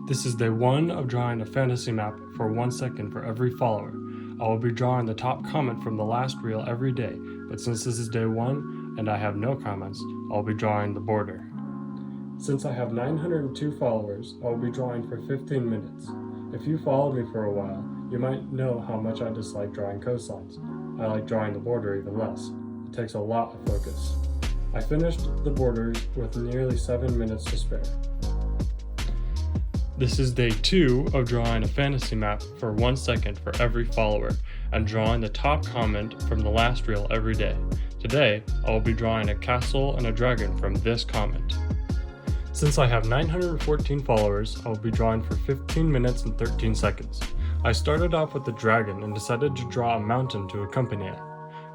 This is day 1 of drawing a fantasy map for 1 second for every follower. I will be drawing the top comment from the last reel every day, but since this is day 1 and I have no comments, I'll be drawing the border. Since I have 902 followers, I will be drawing for 15 minutes. If you followed me for a while, you might know how much I dislike drawing coastlines. I like drawing the border even less. It takes a lot of focus. I finished the borders with nearly 7 minutes to spare. This is day 2 of drawing a fantasy map for 1 second for every follower and drawing the top comment from the last reel every day. Today, I will be drawing a castle and a dragon from this comment. Since I have 914 followers, I will be drawing for 15 minutes and 13 seconds. I started off with the dragon and decided to draw a mountain to accompany it.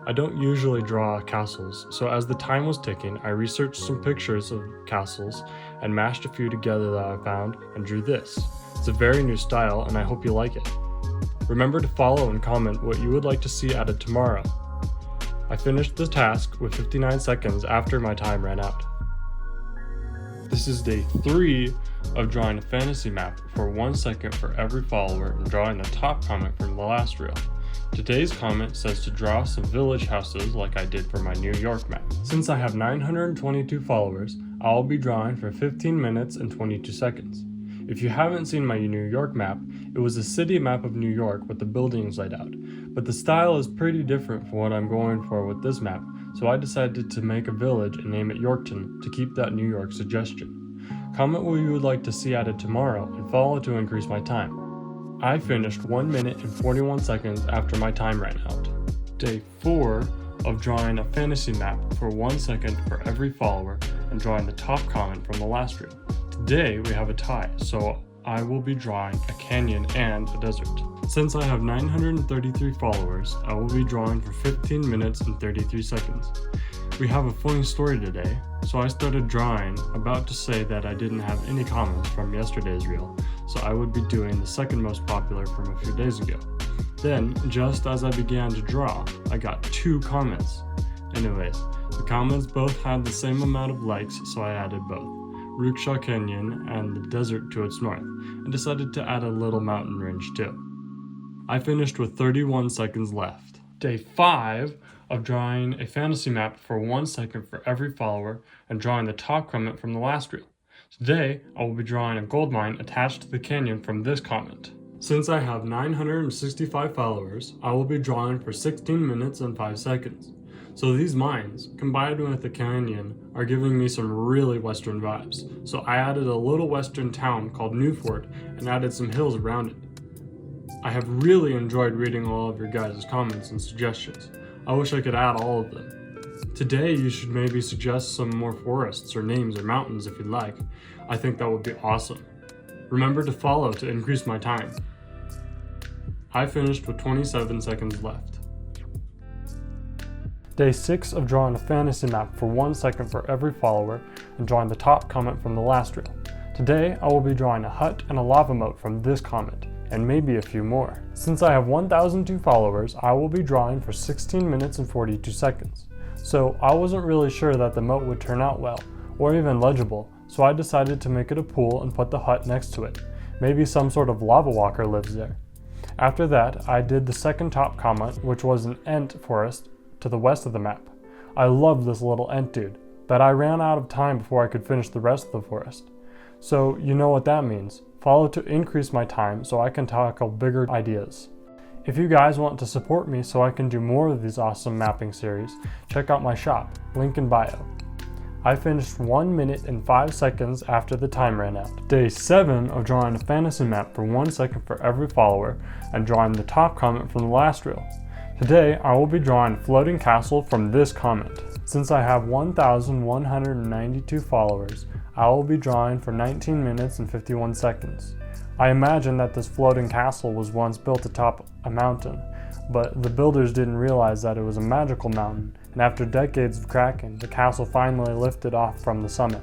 I don't usually draw castles, so as the time was ticking, I researched some pictures of castles and mashed a few together that I found and drew this. It's a very new style and I hope you like it. Remember to follow and comment what you would like to see added tomorrow. I finished the task with 59 seconds after my time ran out. This is day 3 of drawing a fantasy map for 1 second for every follower and drawing the top comment from the last reel. Today's comment says to draw some village houses like I did for my New York map. Since I have 922 followers, I will be drawing for 15 minutes and 22 seconds. If you haven't seen my New York map, it was a city map of New York with the buildings laid out, but the style is pretty different from what I'm going for with this map, so I decided to make a village and name it Yorkton to keep that New York suggestion. Comment what you would like to see added tomorrow and follow to increase my time. I finished 1 minute and 41 seconds after my time ran out. Day 4 of drawing a fantasy map for 1 second for every follower and drawing the top comment from the last reel. Today we have a tie, so I will be drawing a canyon and a desert. Since I have 933 followers, I will be drawing for 15 minutes and 33 seconds. We have a funny story today, so I started drawing about to say that I didn't have any comments from yesterday's reel, so I would be doing the second most popular from a few days ago. Then, just as I began to draw, I got 2 comments. Anyways, the comments both had the same amount of likes, so I added both, Ruksha Canyon and the desert to its north, and decided to add a little mountain range too. I finished with 31 seconds left. Day 5 of drawing a fantasy map for 1 second for every follower and drawing the top comment from the last reel. Today, I will be drawing a gold mine attached to the canyon from this comment. Since I have 965 followers, I will be drawing for 16 minutes and 5 seconds. So these mines, combined with the canyon, are giving me some really western vibes. So I added a little western town called Newfort and added some hills around it. I have really enjoyed reading all of your guys' comments and suggestions. I wish I could add all of them. Today you should maybe suggest some more forests or names or mountains if you'd like. I think that would be awesome. Remember to follow to increase my time. I finished with 27 seconds left. Day 6 of drawing a fantasy map for 1 second for every follower and drawing the top comment from the last reel. Today I will be drawing a hut and a lava moat from this comment, and maybe a few more. Since I have 1,002 followers, I will be drawing for 16 minutes and 42 seconds. So I wasn't really sure that the moat would turn out well, or even legible, so I decided to make it a pool and put the hut next to it. Maybe some sort of lava walker lives there. After that, I did the second top comment, which was an Ent forest to the west of the map. I love this little Ent dude, but I ran out of time before I could finish the rest of the forest. So you know what that means. Follow to increase my time so I can tackle bigger ideas. If you guys want to support me so I can do more of these awesome mapping series, check out my shop, link in bio. I finished 1 minute and 5 seconds after the time ran out. Day 7 of drawing a fantasy map for 1 second for every follower and drawing the top comment from the last reel. Today I will be drawing a floating castle from this comment. Since I have 1,192 followers, I will be drawing for 19 minutes and 51 seconds. I imagine that this floating castle was once built atop a mountain, but the builders didn't realize that it was a magical mountain, and after decades of cracking, the castle finally lifted off from the summit.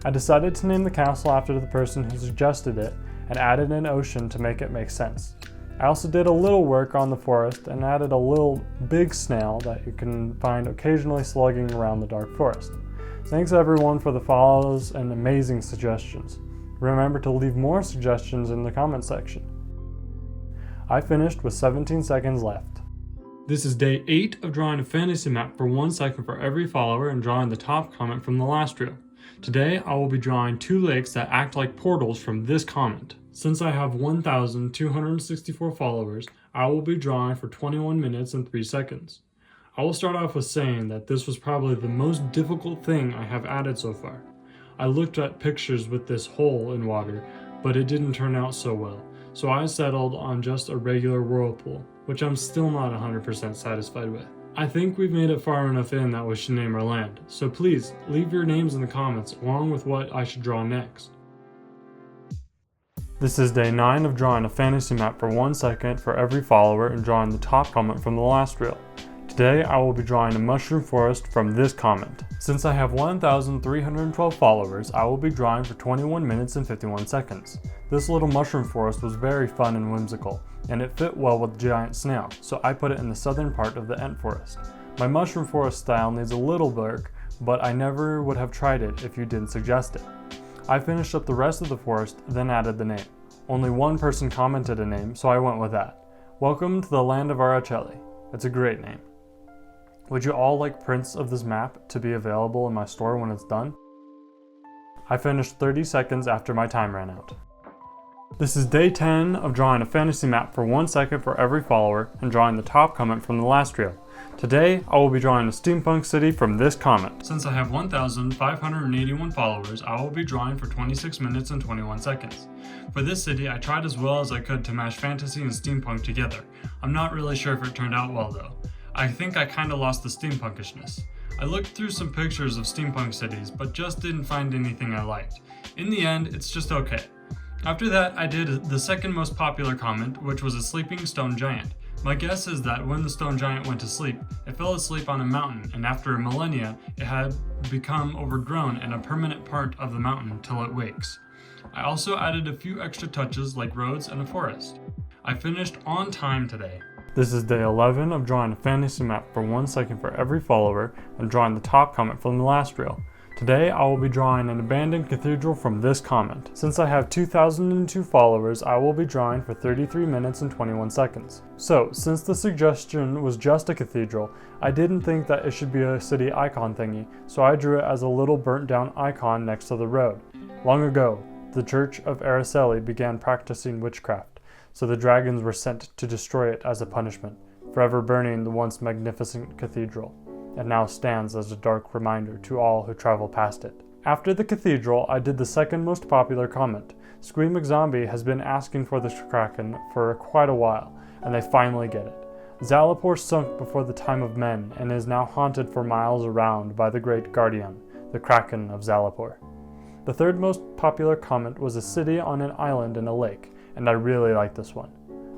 I decided to name the castle after the person who suggested it and added an ocean to make it make sense. I also did a little work on the forest and added a little big snail that you can find occasionally slugging around the dark forest. Thanks everyone for the follows and amazing suggestions. Remember to leave more suggestions in the comment section. I finished with 17 seconds left. This is day 8 of drawing a fantasy map for 1 second for every follower and drawing the top comment from the last reel. Today I will be drawing 2 lakes that act like portals from this comment. Since I have 1,264 followers, I will be drawing for 21 minutes and 3 seconds. I will start off with saying that this was probably the most difficult thing I have added so far. I looked at pictures with this hole in water, but it didn't turn out so well, so I settled on just a regular whirlpool, which I'm still not 100% satisfied with. I think we've made it far enough in that we should name our land, so please leave your names in the comments along with what I should draw next. This is day 9 of drawing a fantasy map for 1 second for every follower and drawing the top comment from the last reel. Today I will be drawing a mushroom forest from this comment. Since I have 1,312 followers, I will be drawing for 21 minutes and 51 seconds. This little mushroom forest was very fun and whimsical, and it fit well with the giant snail, so I put it in the southern part of the Ent forest. My mushroom forest style needs a little work, but I never would have tried it if you didn't suggest it. I finished up the rest of the forest, then added the name. Only one person commented a name, so I went with that. Welcome to the land of Aracelli. It's a great name. Would you all like prints of this map to be available in my store when it's done? I finished 30 seconds after my time ran out. This is day 10 of drawing a fantasy map for 1 second for every follower and drawing the top comment from the last reel. Today, I will be drawing a steampunk city from this comment. Since I have 1,581 followers, I will be drawing for 26 minutes and 21 seconds. For this city, I tried as well as I could to mash fantasy and steampunk together. I'm not really sure if it turned out well though. I think I kinda lost the steampunkishness. I looked through some pictures of steampunk cities, but just didn't find anything I liked. In the end, it's just okay. After that, I did the second most popular comment, which was a sleeping stone giant. My guess is that when the stone giant went to sleep, it fell asleep on a mountain, and after millennia, it had become overgrown and a permanent part of the mountain till it wakes. I also added a few extra touches like roads and a forest. I finished on time today. This is day 11 of drawing a fantasy map for 1 second for every follower and drawing the top comment from the last reel. Today I will be drawing an abandoned cathedral from this comment. Since I have 2,002 followers, I will be drawing for 33 minutes and 21 seconds. So, since the suggestion was just a cathedral, I didn't think that it should be a city icon thingy, so I drew it as a little burnt down icon next to the road. Long ago, the Church of Aracelli began practicing witchcraft, so the dragons were sent to destroy it as a punishment, forever burning the once magnificent cathedral. It now stands as a dark reminder to all who travel past it. After the cathedral, I did the second most popular comment. Scream McZombie has been asking for the Kraken for quite a while, and they finally get it. Zalapor sunk before the time of men and is now haunted for miles around by the great guardian, the Kraken of Zalapor. The third most popular comment was a city on an island in a lake, and I really like this one.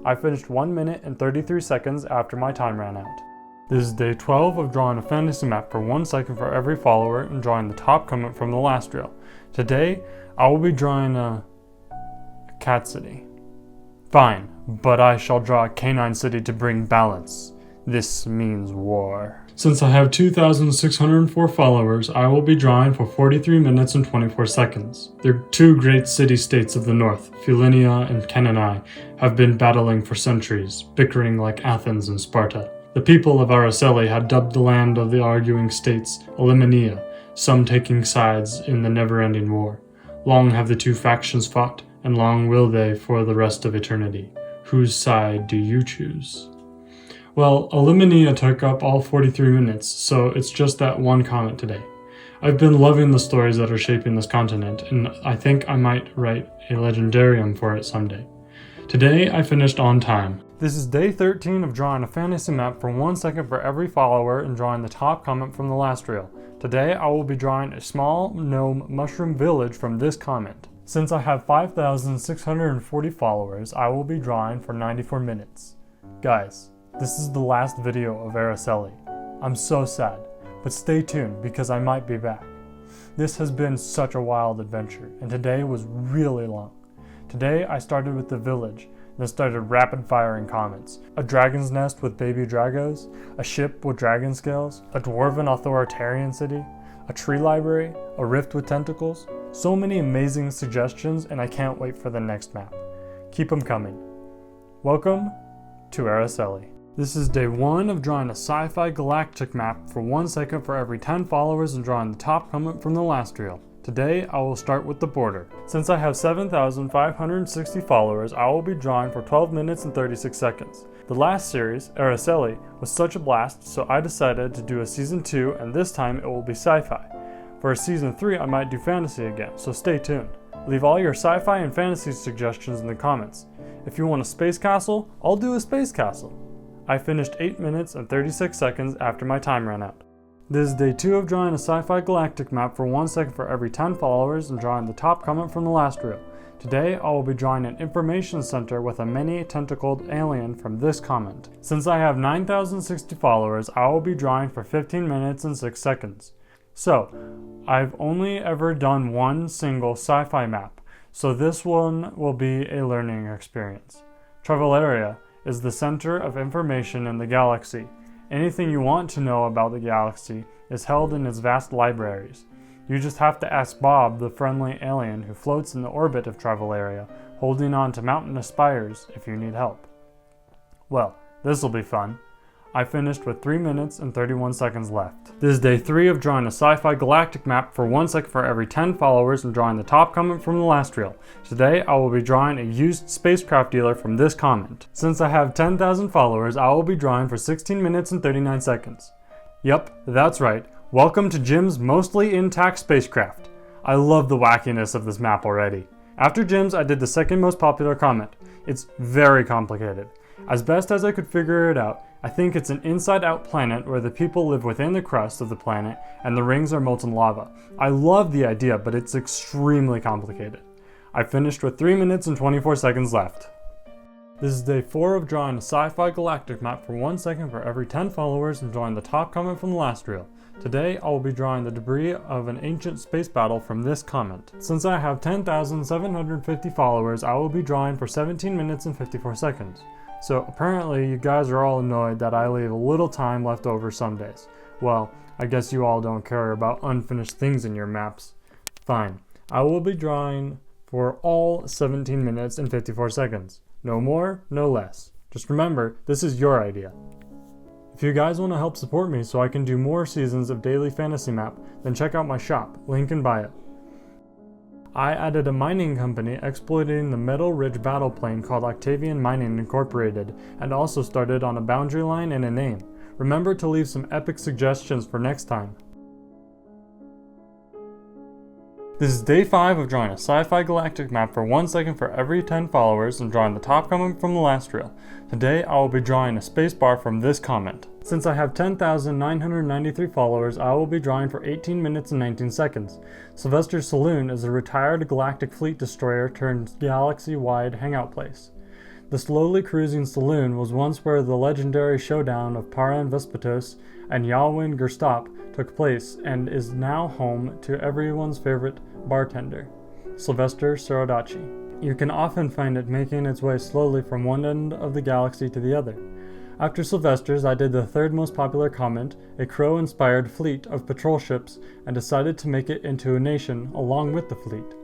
I finished 1 minute and 33 seconds after my time ran out. This is day 12 of drawing a fantasy map for 1 second for every follower and drawing the top comment from the last reel. Today, I will be drawing a cat city. Fine, but I shall draw a canine city to bring balance. This means war. Since I have 2,604 followers, I will be drawing for 43 minutes and 24 seconds. The two great city-states of the north, Fulinia and Cannanae, have been battling for centuries, bickering like Athens and Sparta. The people of Aracelli had dubbed the land of the arguing states Eliminia, some taking sides in the never-ending war. Long have the two factions fought, and long will they for the rest of eternity. Whose side do you choose? Well, Eliminia took up all 43 minutes, so it's just that one comment today. I've been loving the stories that are shaping this continent, and I think I might write a legendarium for it someday. Today, I finished on time. This is day 13 of drawing a fantasy map for 1 second for every follower and drawing the top comment from the last reel. Today, I will be drawing a small gnome mushroom village from this comment. Since I have 5,640 followers, I will be drawing for 94 minutes. Guys, this is the last video of Aracelli. I'm so sad, but stay tuned because I might be back. This has been such a wild adventure, and today was really long. Today I started with the village, then started rapid firing comments. A dragon's nest with baby dragos, a ship with dragon scales, a dwarven authoritarian city, a tree library, a rift with tentacles. So many amazing suggestions, and I can't wait for the next map. Keep them coming. Welcome to Araceli. This is day 1 of drawing a sci-fi galactic map for 1 second for every 10 followers and drawing the top comment from the last reel. Today, I will start with the border. Since I have 7,560 followers, I will be drawing for 12 minutes and 36 seconds. The last series, Araceli, was such a blast, so I decided to do a season 2, and this time it will be sci-fi. For a season 3, I might do fantasy again, so stay tuned. Leave all your sci-fi and fantasy suggestions in the comments. If you want a space castle, I'll do a space castle. I finished 8 minutes and 36 seconds after my time ran out. This is day 2 of drawing a sci-fi galactic map for 1 second for every 10 followers and drawing the top comment from the last reel. Today, I will be drawing an information center with a many-tentacled alien from this comment. Since I have 9,060 followers, I will be drawing for 15 minutes and 6 seconds. So, I've only ever done one single sci-fi map, so this one will be a learning experience. Travelaria is the center of information in the galaxy. Anything you want to know about the galaxy is held in its vast libraries. You just have to ask Bob, the friendly alien who floats in the orbit of Travelaria, holding on to mountainous spires if you need help. Well, this'll be fun. I finished with 3 minutes and 31 seconds left. This is day 3 of drawing a sci-fi galactic map for 1 second for every 10 followers and drawing the top comment from the last reel. Today, I will be drawing a used spacecraft dealer from this comment. Since I have 10,000 followers, I will be drawing for 16 minutes and 39 seconds. Yep, that's right. Welcome to Jim's mostly intact spacecraft. I love the wackiness of this map already. After Jim's, I did the second most popular comment. It's very complicated. As best as I could figure it out, I think it's an inside-out planet where the people live within the crust of the planet and the rings are molten lava. I love the idea, but it's extremely complicated. I finished with 3 minutes and 24 seconds left. This is day 4 of drawing a sci-fi galactic map for 1 second for every 10 followers and drawing the top comment from the last reel. Today, I will be drawing the debris of an ancient space battle from this comment. Since I have 10,750 followers, I will be drawing for 17 minutes and 54 seconds. So apparently you guys are all annoyed that I leave a little time left over some days. Well, I guess you all don't care about unfinished things in your maps. Fine. I will be drawing for all 17 minutes and 54 seconds. No more, no less. Just remember, this is your idea. If you guys want to help support me so I can do more seasons of Daily Fantasy Map, then check out my shop, link in bio. I added a mining company exploiting the Metal Ridge battle plane called Octavian Mining Incorporated, and also started on a boundary line and a name. Remember to leave some epic suggestions for next time. This is day 5 of drawing a sci-fi galactic map for 1 second for every 10 followers and drawing the top comment from the last reel. Today I will be drawing a spacebar from this comment. Since I have 10,993 followers, I will be drawing for 18 minutes and 19 seconds. Sylvester's Saloon is a retired galactic fleet destroyer turned galaxy-wide hangout place. The slowly cruising saloon was once where the legendary showdown of Paran Vespatos and Yalwyn Gerstop took place and is now home to everyone's favorite bartender, Sylvester Sorodaci. You can often find it making its way slowly from one end of the galaxy to the other. After Sylvester's, I did the third most popular comment, a Crow-inspired fleet of patrol ships, and decided to make it into a nation along with the fleet.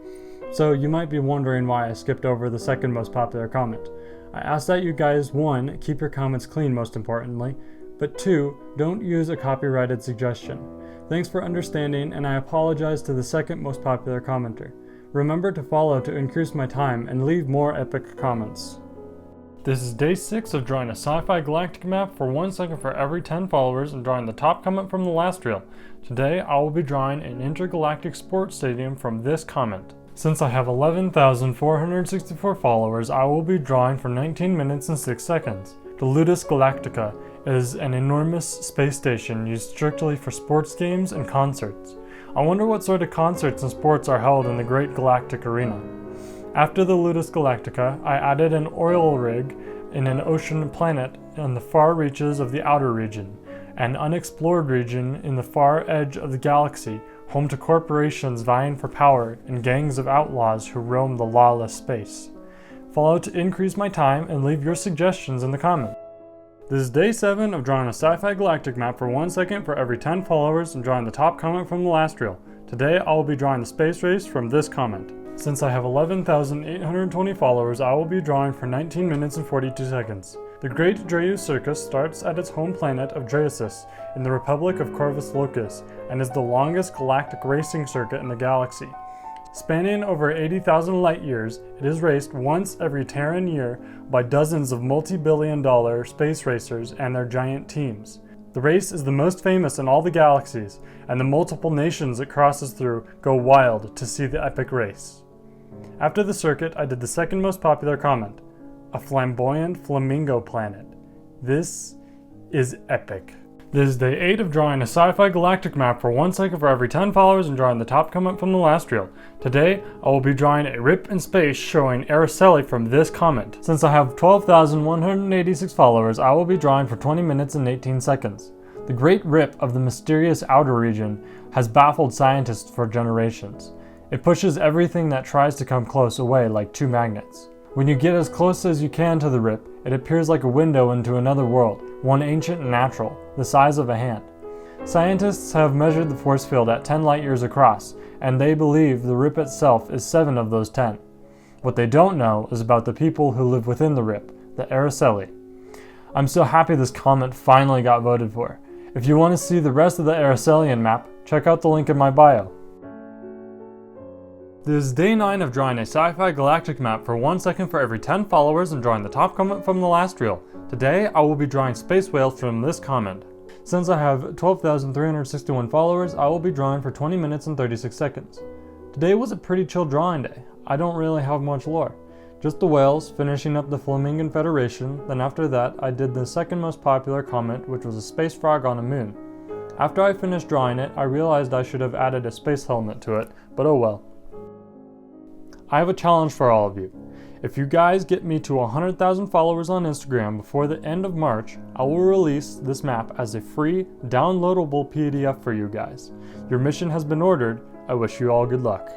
So you might be wondering why I skipped over the second most popular comment. I ask that you guys, 1, keep your comments clean most importantly, but 2, don't use a copyrighted suggestion. Thanks for understanding, and I apologize to the second most popular commenter. Remember to follow to increase my time and leave more epic comments. This is day 6 of drawing a sci-fi galactic map for 1 second for every 10 followers and drawing the top comment from the last reel. Today I will be drawing an intergalactic sports stadium from this comment. Since I have 11,464 followers, I will be drawing for 19 minutes and 6 seconds. The Ludus Galactica is an enormous space station used strictly for sports games and concerts. I wonder what sort of concerts and sports are held in the Great Galactic Arena. After the Ludus Galactica, I added an oil rig in an ocean planet in the far reaches of the outer region, an unexplored region in the far edge of the galaxy, home to corporations vying for power and gangs of outlaws who roam the lawless space. Follow to increase my time and leave your suggestions in the comments. This is day 7 of drawing a Sci-Fi Galactic map for 1 second for every 10 followers and drawing the top comment from the last reel. Today I will be drawing the space race from this comment. Since I have 11,820 followers, I will be drawing for 19 minutes and 42 seconds. The Great Dreyus Circus starts at its home planet of Dreyusis in the Republic of Corvus Locus and is the longest galactic racing circuit in the galaxy. Spanning over 80,000 light years, it is raced once every Terran year by dozens of multi-billion-dollar space racers and their giant teams. The race is the most famous in all the galaxies, and the multiple nations it crosses through go wild to see the epic race. After the circuit, I did the second most popular comment, a flamboyant flamingo planet. This is epic. This is day 8 of drawing a Sci-Fi Galactic map for 1 second for every 10 followers and drawing the top comment from the last reel. Today, I will be drawing a rip in space showing Araceli from this comment. Since I have 12,186 followers, I will be drawing for 20 minutes and 18 seconds. The Great Rip of the mysterious outer region has baffled scientists for generations. It pushes everything that tries to come close away like two magnets. When you get as close as you can to the rip, it appears like a window into another world, one ancient and natural, the size of a hand. Scientists have measured the force field at 10 light years across, and they believe the rip itself is 7 of those 10. What they don't know is about the people who live within the rip, the Araceli. I'm so happy this comment finally got voted for. If you want to see the rest of the Aracelian map, check out the link in my bio. This is day 9 of drawing a Sci-Fi Galactic map for 1 second for every 10 followers and drawing the top comment from the last reel. Today, I will be drawing space whales from this comment. Since I have 12,361 followers, I will be drawing for 20 minutes and 36 seconds. Today was a pretty chill drawing day. I don't really have much lore. Just the whales, finishing up the Flamingan Federation, then after that, I did the second most popular comment, which was a space frog on a moon. After I finished drawing it, I realized I should have added a space helmet to it, but oh well. I have a challenge for all of you. If you guys get me to 100,000 followers on Instagram before the end of March, I will release this map as a free, downloadable PDF for you guys. Your mission has been ordered. I wish you all good luck.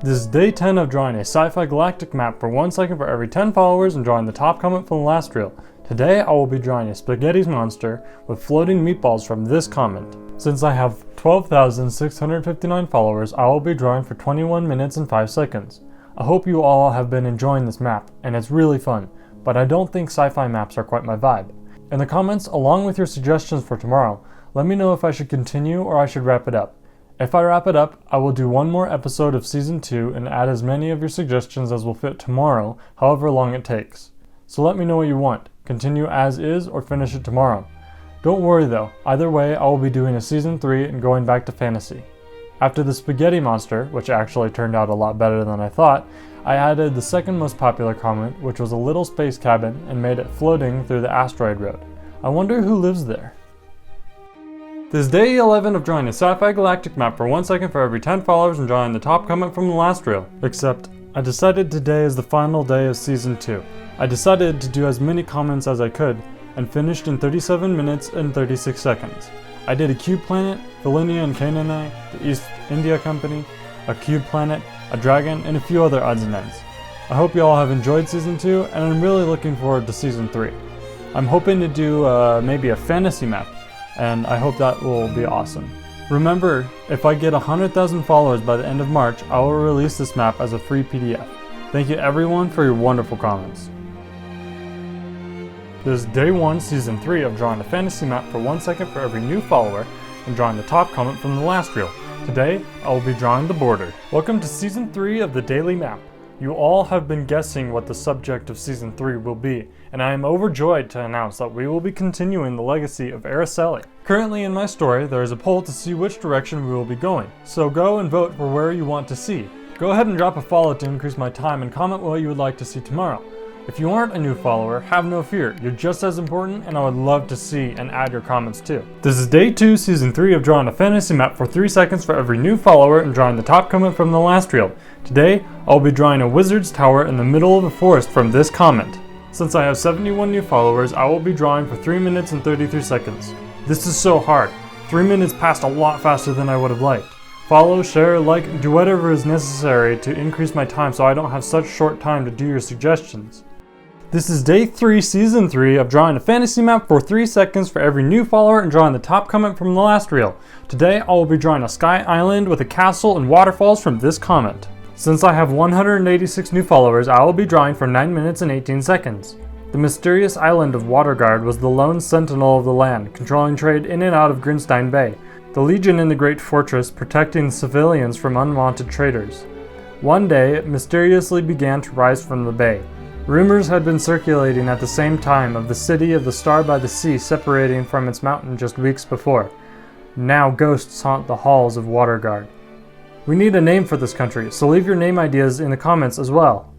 This is day 10 of drawing a Sci-Fi Galactic map for 1 second for every 10 followers and drawing the top comment from the last reel. Today I will be drawing a spaghetti monster with floating meatballs from this comment. Since I have 12,659 followers, I will be drawing for 21 minutes and 5 seconds. I hope you all have been enjoying this map, and it's really fun, but I don't think sci-fi maps are quite my vibe. In the comments, along with your suggestions for tomorrow, let me know if I should continue or I should wrap it up. If I wrap it up, I will do one more episode of Season 2 and add as many of your suggestions as will fit tomorrow, however long it takes. So let me know what you want, continue as is or finish it tomorrow. Don't worry though, either way I will be doing a Season 3 and going back to fantasy. After the spaghetti monster, which actually turned out a lot better than I thought, I added the second most popular comment, which was a little space cabin and made it floating through the asteroid road. I wonder who lives there. This is day 11 of drawing a Sci-Fi Galactic map for 1 second for every 10 followers and drawing the top comment from the last reel. Except, I decided today is the final day of Season 2. I decided to do as many comments as I could, and finished in 37 minutes and 36 seconds. I did a cube planet, Valinia and Canaanite, the East India Company, a cube planet, a dragon, and a few other odds and ends. I hope you all have enjoyed Season 2, and I'm really looking forward to Season 3. I'm hoping to do maybe a fantasy map, and I hope that will be awesome. Remember, if I get 100,000 followers by the end of March, I will release this map as a free PDF. Thank you everyone for your wonderful comments. This is day 1, season 3 of drawing a fantasy map for 1 second for every new follower and drawing the top comment from the last reel. Today, I will be drawing the border. Welcome to season 3 of the daily map. You all have been guessing what the subject of season 3 will be, and I am overjoyed to announce that we will be continuing the legacy of Araceli. Currently in my story, there is a poll to see which direction we will be going, so go and vote for where you want to see. Go ahead and drop a follow to increase my time and comment what you would like to see tomorrow. If you aren't a new follower, have no fear, you're just as important and I would love to see and add your comments too. This is day 2, season 3 of drawing a fantasy map for 3 seconds for every new follower and drawing the top comment from the last reel. Today, I'll be drawing a wizard's tower in the middle of a forest from this comment. Since I have 71 new followers, I will be drawing for 3 minutes and 33 seconds. This is so hard. 3 minutes passed a lot faster than I would have liked. Follow, share, like, and do whatever is necessary to increase my time so I don't have such short time to do your suggestions. This is day 3, season 3 of drawing a fantasy map for 3 seconds for every new follower and drawing the top comment from the last reel. Today I will be drawing a sky island with a castle and waterfalls from this comment. Since I have 186 new followers, I will be drawing for 9 minutes and 18 seconds. The mysterious island of Waterguard was the lone sentinel of the land, controlling trade in and out of Grinstein Bay. The Legion in the Great Fortress protecting civilians from unwanted traders. One day, it mysteriously began to rise from the bay. Rumors had been circulating at the same time of the city of the Star by the Sea separating from its mountain just weeks before. Now ghosts haunt the halls of Waterguard. We need a name for this country, so leave your name ideas in the comments as well.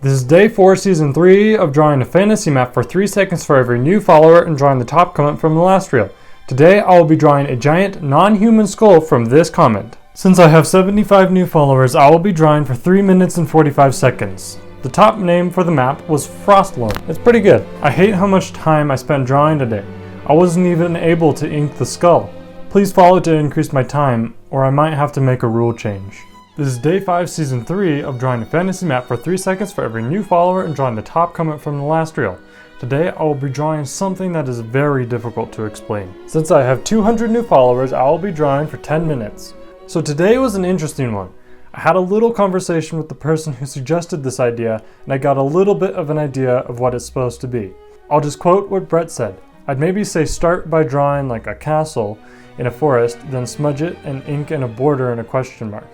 This is day 4, season 3 of drawing a fantasy map for 3 seconds for every new follower and drawing the top comment from the last reel. Today I will be drawing a giant non-human skull from this comment. Since I have 75 new followers, I will be drawing for 3 minutes and 45 seconds. The top name for the map was Frostlorn. It's pretty good. I hate how much time I spent drawing today. I wasn't even able to ink the skull. Please follow to increase my time, or I might have to make a rule change. This is day 5, season 3 of drawing a fantasy map for 3 seconds for every new follower and drawing the top comment from the last reel. Today I will be drawing something that is very difficult to explain. Since I have 200 new followers, I will be drawing for 10 minutes. So today was an interesting one. I had a little conversation with the person who suggested this idea, and I got a little bit of an idea of what it's supposed to be. I'll just quote what Brett said. I'd maybe say start by drawing like a castle in a forest, then smudge it and ink in a border and a question mark.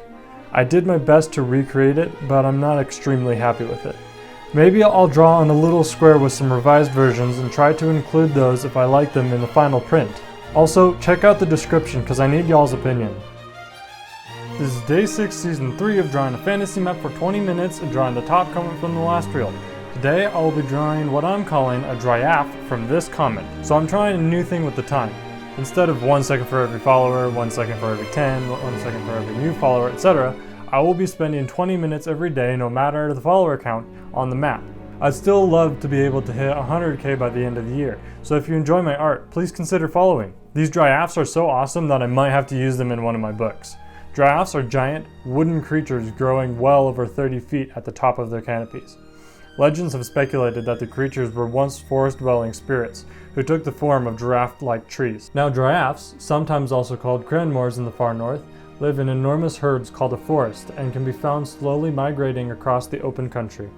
I did my best to recreate it, but I'm not extremely happy with it. Maybe I'll draw on a little square with some revised versions and try to include those if I like them in the final print. Also, check out the description because I need y'all's opinion. This is day 6, season 3 of drawing a fantasy map for 20 minutes and drawing the top comment from the last reel. Today I will be drawing what I'm calling a dryaph from this comment. So I'm trying a new thing with the time. Instead of 1 second for every follower, 1 second for every 10, 1 second for every new follower, etc., I will be spending 20 minutes every day, no matter the follower count, on the map. I'd still love to be able to hit 100k by the end of the year, so if you enjoy my art, please consider following. These dryafs are so awesome that I might have to use them in one of my books. Dryafs are giant, wooden creatures growing well over 30 feet at the top of their canopies. Legends have speculated that the creatures were once forest-dwelling spirits who took the form of giraffe-like trees. Now dryafs, sometimes also called cranmores in the far north, live in enormous herds called a forest and can be found slowly migrating across the open country.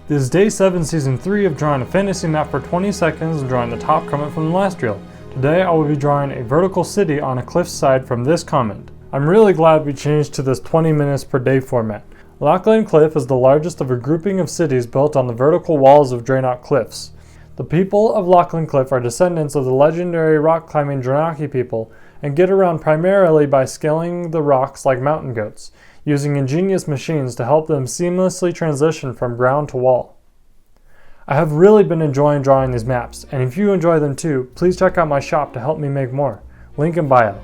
This is day 7, season 3 of drawing a fantasy map for 20 seconds and drawing the top comment from the last reel. Today I will be drawing a vertical city on a cliffside from this comment. I'm really glad we changed to this 20 minutes per day format. Lochlan Cliff is the largest of a grouping of cities built on the vertical walls of Draenor Cliffs. The people of Lochlan Cliff are descendants of the legendary rock-climbing Dranaki people and get around primarily by scaling the rocks like mountain goats, using ingenious machines to help them seamlessly transition from ground to wall. I have really been enjoying drawing these maps, and if you enjoy them too, please check out my shop to help me make more. Link in bio.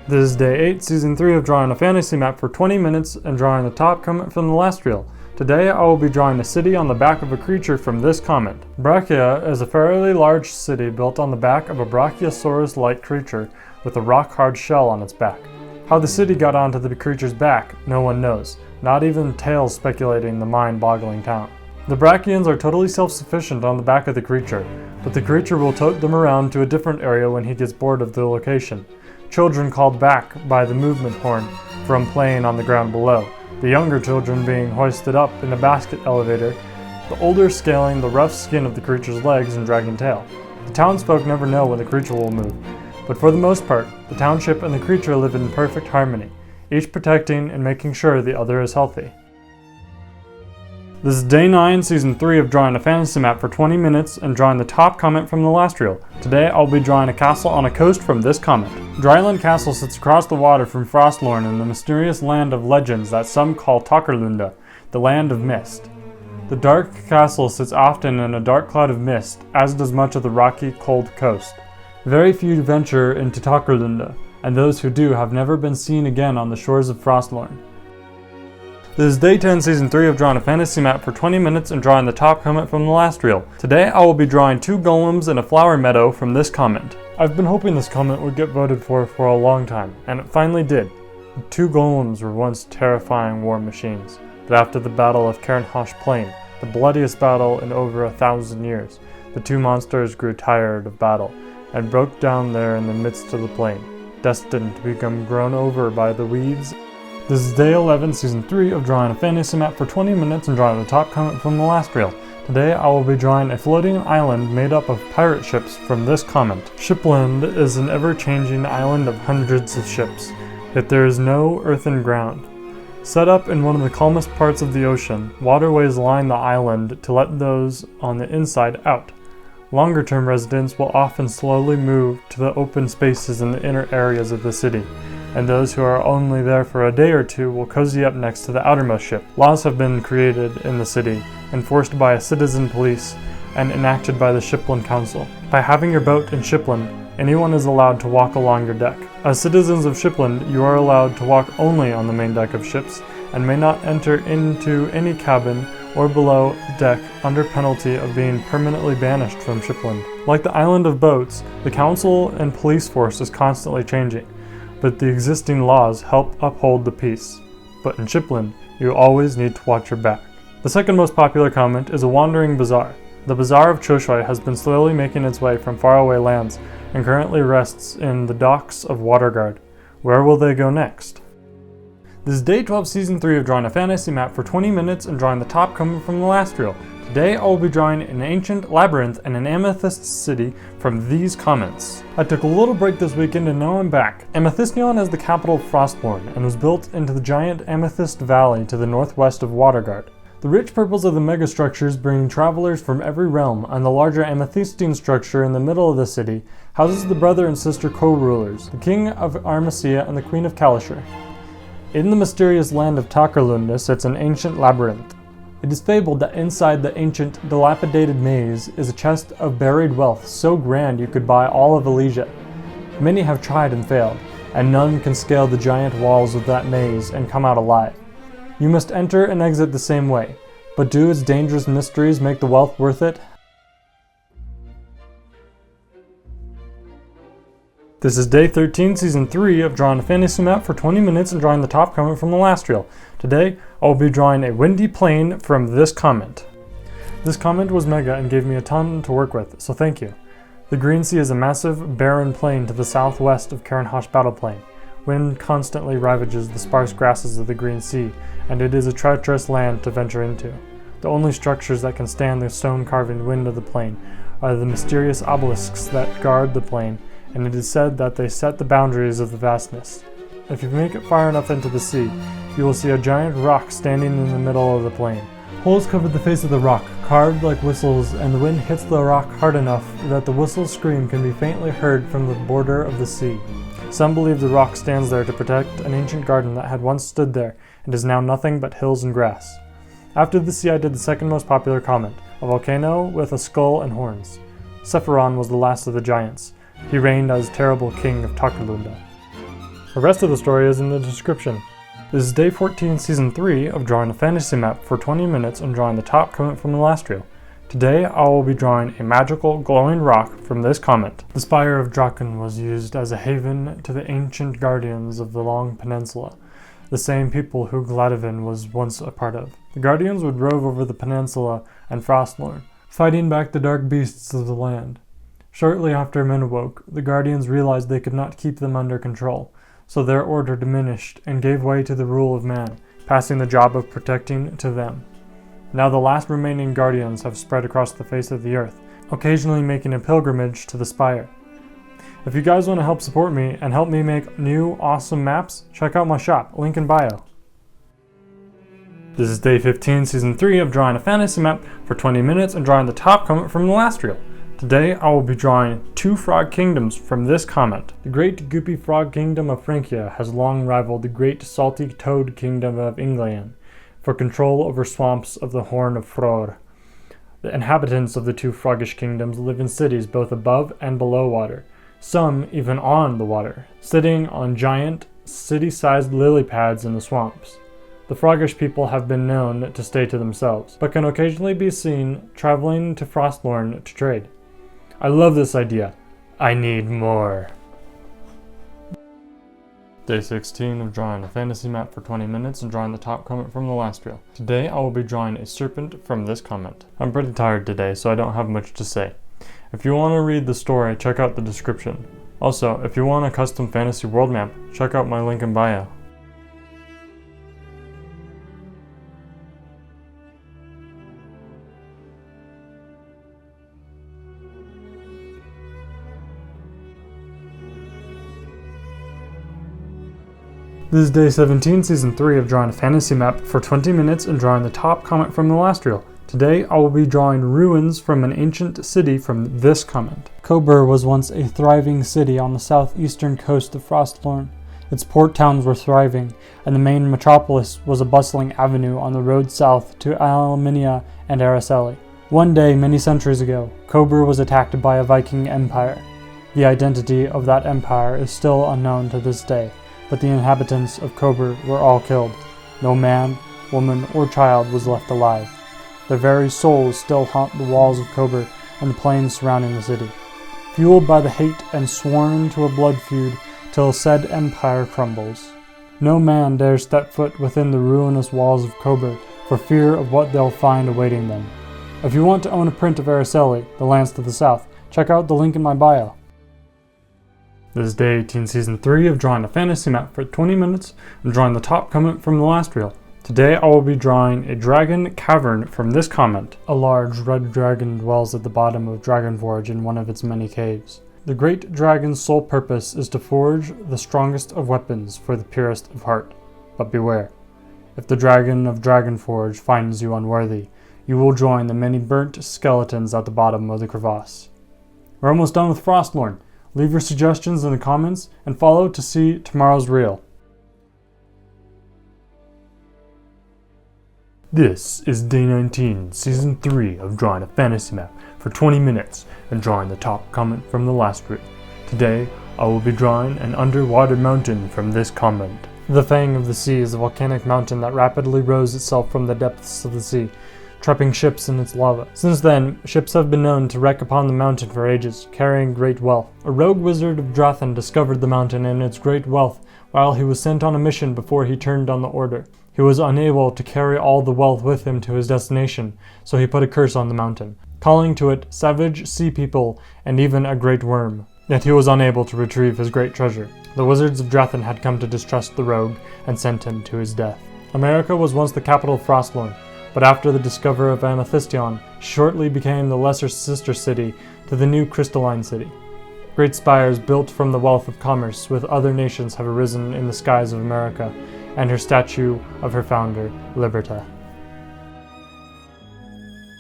This is day 8, season 3 of drawing a fantasy map for 20 minutes and drawing the top comment from the last reel. Today I will be drawing a city on the back of a creature from this comment. Brachia is a fairly large city built on the back of a Brachiosaurus-like creature with a rock-hard shell on its back. How the city got onto the creature's back, no one knows, not even Tales speculating the mind-boggling town. The Brachians are totally self-sufficient on the back of the creature, but the creature will tote them around to a different area when he gets bored of the location. Children called back by the movement horn from playing on the ground below, the younger children being hoisted up in a basket elevator, the older scaling the rough skin of the creature's legs and dragging tail. The townsfolk never know when the creature will move, but for the most part, the township and the creature live in perfect harmony, each protecting and making sure the other is healthy. This is day 9, season 3 of drawing a fantasy map for 20 minutes and drawing the top comment from the last reel. Today I'll be drawing a castle on a coast from this comment. Dryland Castle sits across the water from Frostlorn in the mysterious land of legends that some call Takerlunda, the land of mist. The dark castle sits often in a dark cloud of mist, as does much of the rocky, cold coast. Very few venture into Takerlunda, and those who do have never been seen again on the shores of Frostlorn. This is day 10, season 3 of drawing a fantasy map for 20 minutes and drawing the top comment from the last reel. Today I will be drawing 2 golems in a flower meadow from this comment. I've been hoping this comment would get voted for a long time, and it finally did. 2 golems were once terrifying war machines. but after the Battle of Cairnhosh Plain, the bloodiest battle in over 1,000 years, the two monsters grew tired of battle and broke down there in the midst of the plain, destined to become grown over by the weeds. This is day 11, season 3 of drawing a fantasy map for 20 minutes and drawing the top comment from the last reel. Today I will be drawing a floating island made up of pirate ships from this comment. Shipland is an ever-changing island of hundreds of ships, yet there is no earthen ground. Set up in one of the calmest parts of the ocean, waterways line the island to let those on the inside out. Longer-term residents will often slowly move to the open spaces in the inner areas of the city, and those who are only there for a day or two will cozy up next to the outermost ship. Laws have been created in the city, enforced by a citizen police, and enacted by the Shipland Council. By having your boat in Shipland, anyone is allowed to walk along your deck. As citizens of Shipland, you are allowed to walk only on the main deck of ships, and may not enter into any cabin or below deck under penalty of being permanently banished from Shipland. Like the island of boats, the council and police force is constantly changing, but the existing laws help uphold the peace. But in Shipland, you always need to watch your back. The second most popular comment is a wandering bazaar. The Bazaar of Choshoi has been slowly making its way from faraway lands and currently rests in the docks of Waterguard. Where will they go next? This is day 12, season 3 of drawing a fantasy map for 20 minutes and drawing the top comment from the last reel. Today I will be drawing an ancient labyrinth and an amethyst city from these comments. I took a little break this weekend and now I'm back. Amethystion is the capital of Frostmourne and was built into the giant Amethyst Valley to the northwest of Waterguard. The rich purples of the megastructures bring travelers from every realm, and the larger amethystine structure in the middle of the city houses the brother and sister co-rulers, the king of Armacia and the queen of Kalashur. In the mysterious land of Takarlunda sits an ancient labyrinth. It is fabled that inside the ancient, dilapidated maze is a chest of buried wealth so grand you could buy all of Elysia. Many have tried and failed, and none can scale the giant walls of that maze and come out alive. You must enter and exit the same way, but do its dangerous mysteries make the wealth worth it? This is day 13, season 3 of drawing a fantasy map for 20 minutes and drawing the top comment from the last reel. Today, I will be drawing a windy plain from this comment. This comment was mega and gave me a ton to work with, so thank you. The Green Sea is a massive, barren plain to the southwest of Cairnhosh Battle Plain. Wind constantly ravages the sparse grasses of the Green Sea, and it is a treacherous land to venture into. The only structures that can stand the stone-carving wind of the plain are the mysterious obelisks that guard the plain, and it is said that they set the boundaries of the vastness. If you make it far enough into the sea, you will see a giant rock standing in the middle of the plain. Holes cover the face of the rock, carved like whistles, and the wind hits the rock hard enough that the whistle's scream can be faintly heard from the border of the sea. Some believe the rock stands there to protect an ancient garden that had once stood there and is now nothing but hills and grass. After the sea I did the second most popular comment, a volcano with a skull and horns. Sephiron was the last of the giants. He reigned as terrible king of Takarlunda. The rest of the story is in the description. This is day 14, season 3 of drawing a fantasy map for 20 minutes and drawing the top comment from the last reel. Today I will be drawing a magical glowing rock from this comment. The Spire of Draken was used as a haven to the ancient guardians of the Long Peninsula, the same people who Gladivin was once a part of. The guardians would rove over the peninsula and Frostmourne, fighting back the dark beasts of the land. Shortly after men awoke, the guardians realized they could not keep them under control, so their order diminished and gave way to the rule of man, passing the job of protecting to them. Now the last remaining guardians have spread across the face of the earth, occasionally making a pilgrimage to the spire. If you guys want to help support me and help me make new awesome maps, check out my shop, link in bio. This is day 15, season 3 of drawing a fantasy map for 20 minutes and drawing the top comment from the last reel. Today I will be drawing 2 frog kingdoms from this comment. The great goopy frog kingdom of Francia has long rivaled the great salty toad kingdom of England for control over swamps of the Horn of Fror. The inhabitants of the 2 froggish kingdoms live in cities both above and below water, some even on the water, sitting on giant, city-sized lily pads in the swamps. The froggish people have been known to stay to themselves, but can occasionally be seen traveling to Frostmourne to trade. I love this idea. I need more. Day 16 of drawing a fantasy map for 20 minutes and drawing the top comment from the last reel. Today I will be drawing a serpent from this comment. I'm pretty tired today, so I don't have much to say. If you want to read the story, check out the description. Also, if you want a custom fantasy world map, check out my link in bio. This is day 17, season 3 of drawing a fantasy map for 20 minutes and drawing the top comment from the last reel. Today I will be drawing ruins from an ancient city from this comment. Kobur was once a thriving city on the southeastern coast of Frostlorn. Its port towns were thriving, and the main metropolis was a bustling avenue on the road south to Alminia and Araceli. One day, many centuries ago, Kobur was attacked by a Viking empire. The identity of that empire is still unknown to this day, but the inhabitants of Kobur were all killed. No man, woman, or child was left alive. Their very souls still haunt the walls of Kobur and the plains surrounding the city. Fueled by the hate and sworn to a blood feud till said empire crumbles. No man dares step foot within the ruinous walls of Kobur for fear of what they'll find awaiting them. If you want to own a print of Araceli, the lands to the south, check out the link in my bio. This is day 18, season 3 of drawing a fantasy map for 20 minutes and drawing the top comment from the last reel. Today I will be drawing a dragon cavern from this comment. A large red dragon dwells at the bottom of Dragonforge in one of its many caves. The great dragon's sole purpose is to forge the strongest of weapons for the purest of heart. But beware, if the dragon of Dragonforge finds you unworthy, you will join the many burnt skeletons at the bottom of the crevasse. We're almost done with Frostlorn. Leave your suggestions in the comments and follow to see tomorrow's reel. This is day 19, season 3 of drawing a fantasy map for 20 minutes and drawing the top comment from the last reel. Today, I will be drawing an underwater mountain from this comment. The Fang of the Sea is a volcanic mountain that rapidly rose itself from the depths of the sea, trapping ships in its lava. Since then, ships have been known to wreck upon the mountain for ages, carrying great wealth. A rogue wizard of Drathan discovered the mountain and its great wealth while he was sent on a mission before he turned on the order. He was unable to carry all the wealth with him to his destination, so he put a curse on the mountain, calling to it savage sea people and even a great worm. Yet he was unable to retrieve his great treasure. The wizards of Drathan had come to distrust the rogue and sent him to his death. America was once the capital of Frostlorn, but after the discovery of Amethystion, shortly became the lesser sister city to the new Crystalline City. Great spires built from the wealth of commerce with other nations have arisen in the skies of America, and her statue of her founder, Liberta.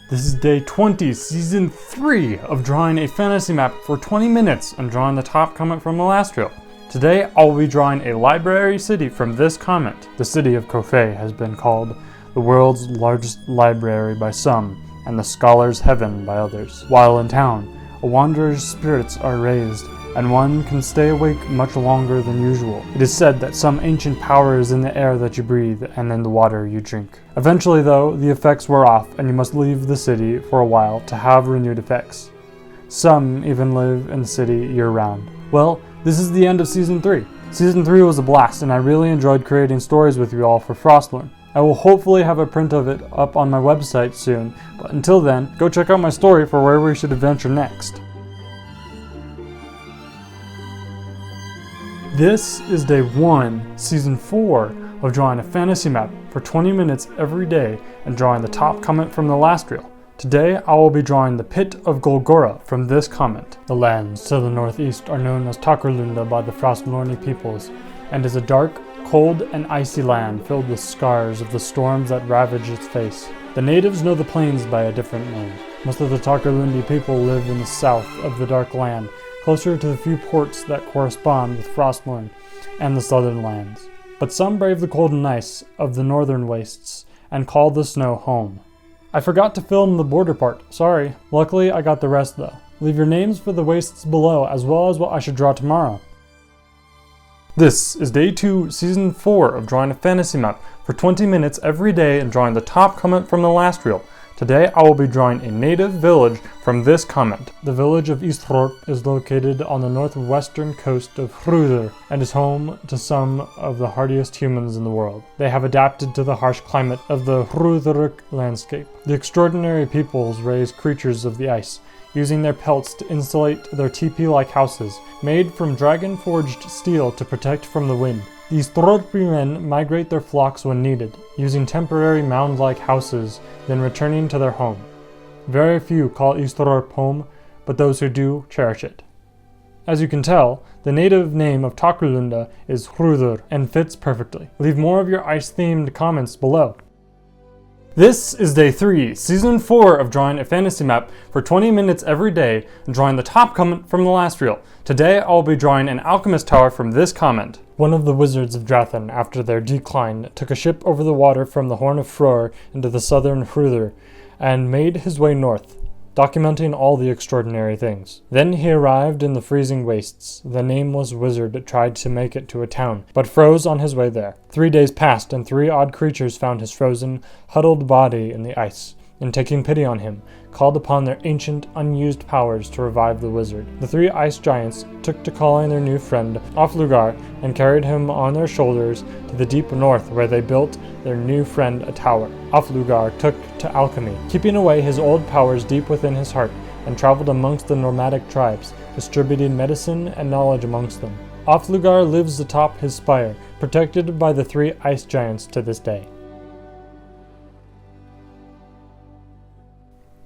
This is day 20, season 3 of drawing a fantasy map for 20 minutes and drawing the top comment from the last reel. Today, I will be drawing a library city from this comment. The city of Kofei has been called the world's largest library by some, and the scholar's heaven by others. While in town, a wanderer's spirits are raised, and one can stay awake much longer than usual. It is said that some ancient power is in the air that you breathe and in the water you drink. Eventually, though, the effects wear off, and you must leave the city for a while to have renewed effects. Some even live in the city year-round. Well, this is the end of Season 3. Season 3 was a blast, and I really enjoyed creating stories with you all for Frostlorn. I will hopefully have a print of it up on my website soon, but until then, go check out my story for where we should adventure next. This is day 1, season 4 of drawing a fantasy map for 20 minutes every day and drawing the top comment from the last reel. Today, I will be drawing the Pit of Golgora from this comment. The lands to the northeast are known as Takerlunda by the Frostlorni peoples, and is a dark, cold and icy land filled with scars of the storms that ravage its face. The natives know the plains by a different name. Most of the Takerlundi people live in the south of the Dark Land, closer to the few ports that correspond with Frostlorn and the southern lands. But some brave the cold and ice of the northern wastes and call the snow home. I forgot to film the border part, sorry. Luckily, I got the rest though. Leave your names for the wastes below as well as what I should draw tomorrow. This is day 2, season 4 of drawing a fantasy map for 20 minutes every day and drawing the top comment from the last reel. Today I will be drawing a native village from this comment. The village of Eastthorpe is located on the northwestern coast of Hrúðr and is home to some of the hardiest humans in the world. They have adapted to the harsh climate of the Hrúðrk landscape. The extraordinary peoples raise creatures of the ice, using their pelts to insulate their teepee-like houses, made from dragon-forged steel to protect from the wind. These Thorpi men migrate their flocks when needed, using temporary mound-like houses, then returning to their home. Very few call Eastthorpe home, but those who do cherish it. As you can tell, the native name of Takralunda is Hrúðr and fits perfectly. Leave more of your ice-themed comments below. This is day 3, season 4 of drawing a fantasy map for 20 minutes every day and drawing the top comment from the last reel. Today I will be drawing an alchemist tower from this comment. One of the wizards of Drathan, after their decline, took a ship over the water from the Horn of Fror into the southern Hrúðr and made his way north, documenting all the extraordinary things. Then he arrived in the freezing wastes. The nameless wizard tried to make it to a town, but froze on his way there. 3 days passed, and 3 odd creatures found his frozen, huddled body in the ice, and taking pity on him, called upon their ancient, unused powers to revive the wizard. The 3 ice giants took to calling their new friend Oflugar and carried him on their shoulders to the deep north, where they built their new friend a tower. Oflugar took to alchemy, keeping away his old powers deep within his heart, and traveled amongst the nomadic tribes, distributing medicine and knowledge amongst them. Oflugar lives atop his spire, protected by the 3 ice giants to this day.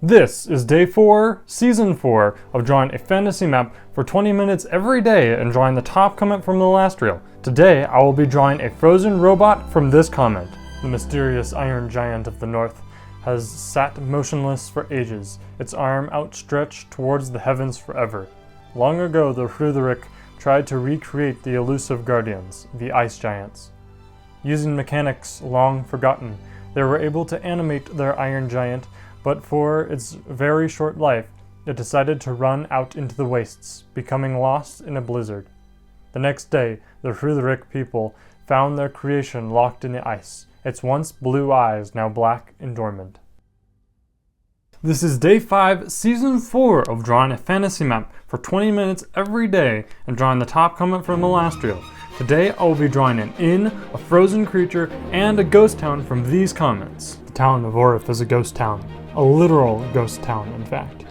This is day 4, season 4 of drawing a fantasy map for 20 minutes every day and drawing the top comment from the last reel. Today I will be drawing a frozen robot from this comment. The mysterious iron giant of the north has sat motionless for ages, its arm outstretched towards the heavens forever. Long ago the Hrúðrk tried to recreate the elusive guardians, the ice giants. Using mechanics long forgotten, they were able to animate their iron giant, but for its very short life, it decided to run out into the wastes, becoming lost in a blizzard. The next day, the Hrúðrk people found their creation locked in the ice, its once blue eyes now black and dormant. This is day 5, season 4 of drawing a fantasy map for 20 minutes every day and drawing the top comment from the last reel. Today I will be drawing an inn, a frozen creature, and a ghost town from these comments. The town of Orif is a ghost town. A literal ghost town, in fact.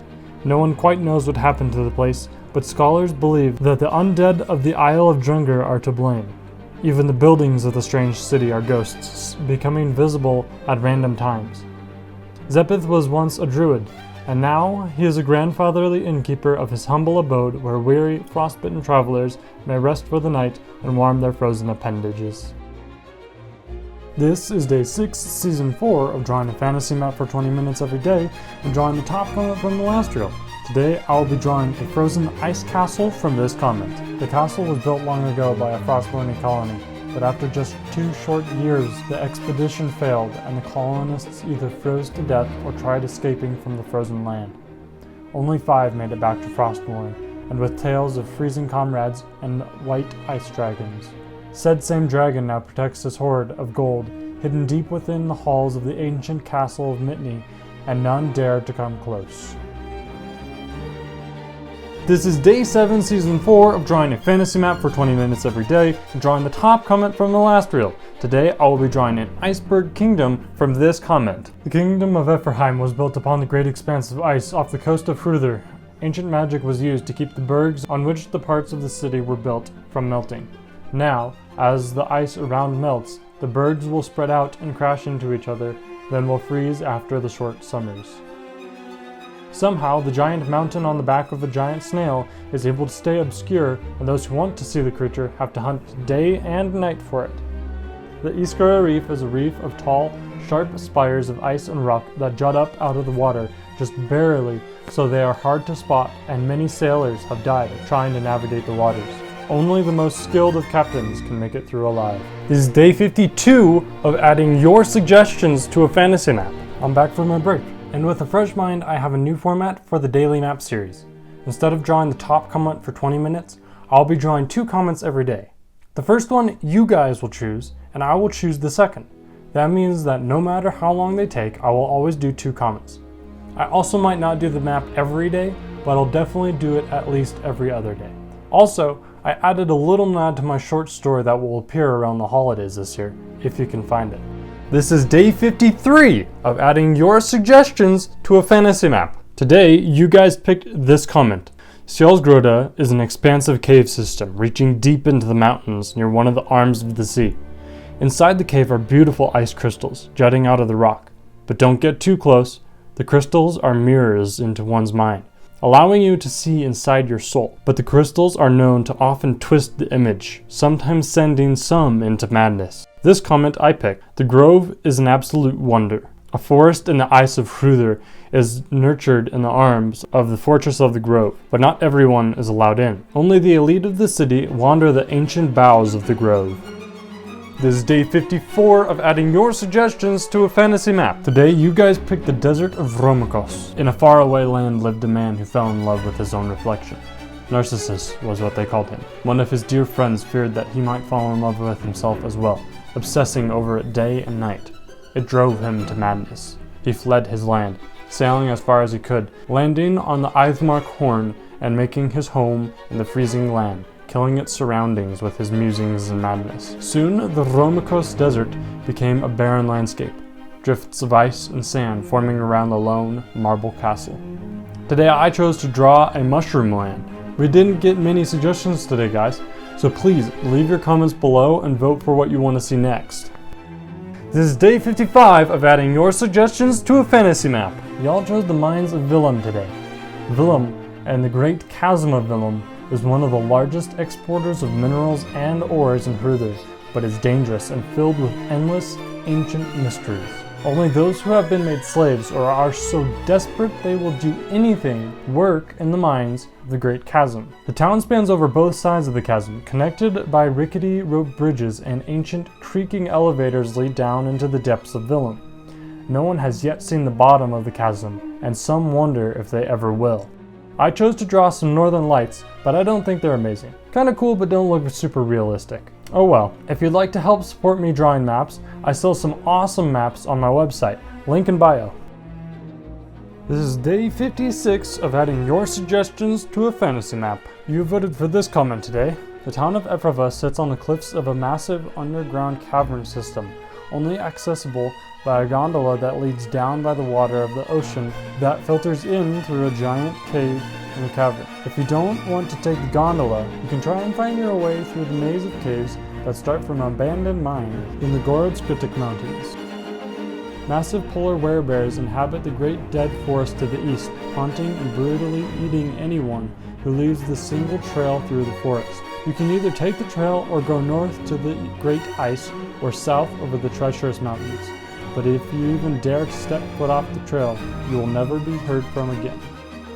No one quite knows what happened to the place, but scholars believe that the undead of the Isle of Drungr are to blame. Even the buildings of the strange city are ghosts, becoming visible at random times. Zepith was once a druid, and now he is a grandfatherly innkeeper of his humble abode where weary, frostbitten travelers may rest for the night and warm their frozen appendages. This is day 6, season 4 of drawing a fantasy map for 20 minutes every day and drawing the top comment from the last reel. Today I will be drawing a frozen ice castle from this comment. The castle was built long ago by a Frostborn colony, but after just 2 short years the expedition failed and the colonists either froze to death or tried escaping from the frozen land. Only 5 made it back to Frostborn, and with tales of freezing comrades and white ice dragons. Said same dragon now protects his hoard of gold, hidden deep within the halls of the ancient castle of Mitni, and none dared to come close. This is day 7, season 4 of drawing a fantasy map for 20 minutes every day and drawing the top comment from the last reel. Today I will be drawing an iceberg kingdom from this comment. The kingdom of Ephraim was built upon the great expanse of ice off the coast of Hrúðr. Ancient magic was used to keep the bergs on which the parts of the city were built from melting. Now, as the ice around melts, the bergs will spread out and crash into each other, then will freeze after the short summers. Somehow, the giant mountain on the back of the giant snail is able to stay obscure, and those who want to see the creature have to hunt day and night for it. The Iskara Reef is a reef of tall, sharp spires of ice and rock that jut up out of the water just barely, so they are hard to spot, and many sailors have died trying to navigate the waters. Only the most skilled of captains can make it through alive. This is day 52 of adding your suggestions to a fantasy map. I'm back from my break, and with a fresh mind, I have a new format for the daily map series. Instead of drawing the top comment for 20 minutes, I'll be drawing 2 comments every day. The first one you guys will choose, and I will choose the second. That means that no matter how long they take, I will always do 2 comments. I also might not do the map every day, but I'll definitely do it at least every other day. Also, I added a little nod to my short story that will appear around the holidays this year, if you can find it. This is day 53 of adding your suggestions to a fantasy map. Today, you guys picked this comment. Sjálsgróta is an expansive cave system reaching deep into the mountains near one of the arms of the sea. Inside the cave are beautiful ice crystals jutting out of the rock. But don't get too close. The crystals are mirrors into one's mind, allowing you to see inside your soul. But the crystals are known to often twist the image, sometimes sending some into madness. This comment I picked. The Grove is an absolute wonder. A forest in the ice of Hrúðr is nurtured in the arms of the Fortress of the Grove, but not everyone is allowed in. Only the elite of the city wander the ancient boughs of the Grove. This is day 54 of adding your suggestions to a fantasy map. Today, you guys picked the desert of Romikos. In a faraway land lived a man who fell in love with his own reflection. Narcissus was what they called him. One of his dear friends feared that he might fall in love with himself as well, obsessing over it day and night. It drove him to madness. He fled his land, sailing as far as he could, landing on the Eithmark Horn and making his home in the freezing land, killing its surroundings with his musings and madness. Soon, the Romikos desert became a barren landscape, drifts of ice and sand forming around the lone marble castle. Today, I chose to draw a mushroom land. We didn't get many suggestions today, guys, so please leave your comments below and vote for what you want to see next. This is day 55 of adding your suggestions to a fantasy map. Y'all chose the mines of Willem today. Willem and the Great Chasm of Willem is one of the largest exporters of minerals and ores in Hrúðr, but is dangerous and filled with endless ancient mysteries. Only those who have been made slaves or are so desperate they will do anything work in the mines of the Great Chasm. The town spans over both sides of the chasm, connected by rickety rope bridges, and ancient creaking elevators lead down into the depths of Willem. No one has yet seen the bottom of the chasm, and some wonder if they ever will. I chose to draw some northern lights, but I don't think they're amazing. Kinda cool, but don't look super realistic. Oh well, if you'd like to help support me drawing maps, I sell some awesome maps on my website, link in bio. This is day 56 of adding your suggestions to a fantasy map. You voted for this comment today. The town of Evrava sits on the cliffs of a massive underground cavern system, only accessible by a gondola that leads down by the water of the ocean that filters in through a giant cave in the cavern. If you don't want to take the gondola, you can try and find your way through the maze of caves that start from an abandoned mine in the Gorodskritik Mountains. Massive polar werebears inhabit the great dead forest to the east, haunting and brutally eating anyone who leaves the single trail through the forest. You can either take the trail or go north to the great ice or south over the treacherous mountains. But if you even dare to step foot off the trail, you will never be heard from again.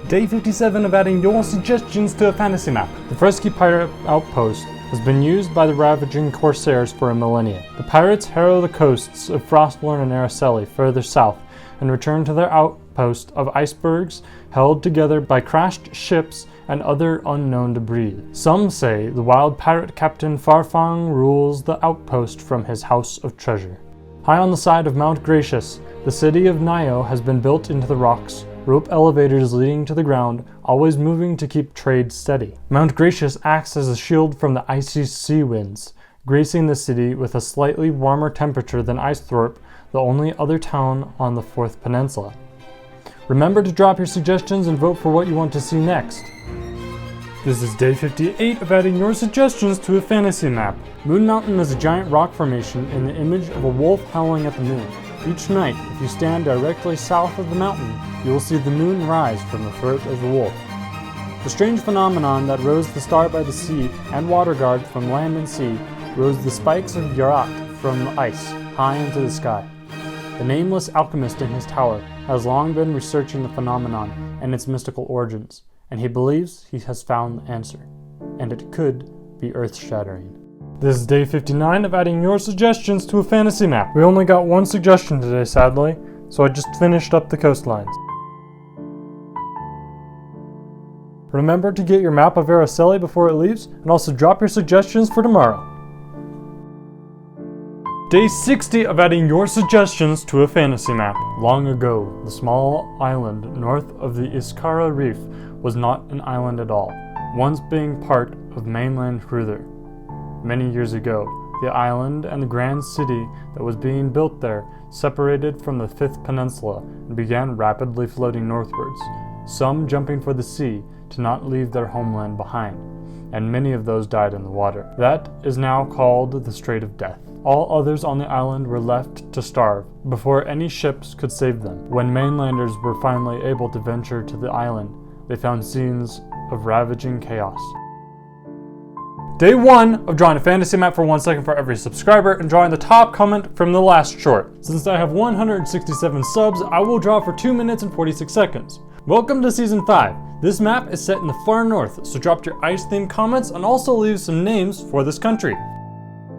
Day 57 of adding your suggestions to a fantasy map. The Fresky pirate outpost has been used by the ravaging corsairs for a millennia. The pirates harrow the coasts of Frostlorn and Araceli further south and return to their outpost of icebergs held together by crashed ships and other unknown debris. Some say the wild pirate captain Farfang rules the outpost from his house of treasure. High on the side of Mount Gracious, the city of Nio has been built into the rocks, rope elevators leading to the ground, always moving to keep trade steady. Mount Gracious acts as a shield from the icy sea winds, gracing the city with a slightly warmer temperature than Icethorpe, the only other town on the Fourth Peninsula. Remember to drop your suggestions and vote for what you want to see next. This is day 58 of adding your suggestions to a fantasy map. Moon Mountain is a giant rock formation in the image of a wolf howling at the moon. Each night, if you stand directly south of the mountain, you will see the moon rise from the throat of the wolf. The strange phenomenon that rose the star by the sea and Waterguard from land and sea rose the spikes of Yarat from the ice high into the sky. The nameless alchemist in his tower has long been researching the phenomenon and its mystical origins, and he believes he has found the answer, and it could be earth-shattering. This is day 59 of adding your suggestions to a fantasy map. We only got one suggestion today, sadly, so I just finished up the coastlines. Remember to get your map of Araceli before it leaves, and also drop your suggestions for tomorrow. Day 60 of adding your suggestions to a fantasy map. Long ago, the small island north of the Iskara Reef was not an island at all, once being part of mainland Hruther. Many years ago, the island and the grand city that was being built there separated from the Fifth Peninsula and began rapidly floating northwards, some jumping for the sea to not leave their homeland behind, and many of those died in the water. That is now called the Strait of Death. All others on the island were left to starve before any ships could save them. When mainlanders were finally able to venture to the island, they found scenes of ravaging chaos. Day 1 of drawing a fantasy map for 1 second for every subscriber and drawing the top comment from the last short. Since I have 167 subs, I will draw for 2 minutes and 46 seconds. Welcome to Season 5. This map is set in the far north, so drop your ice-themed comments and also leave some names for this country.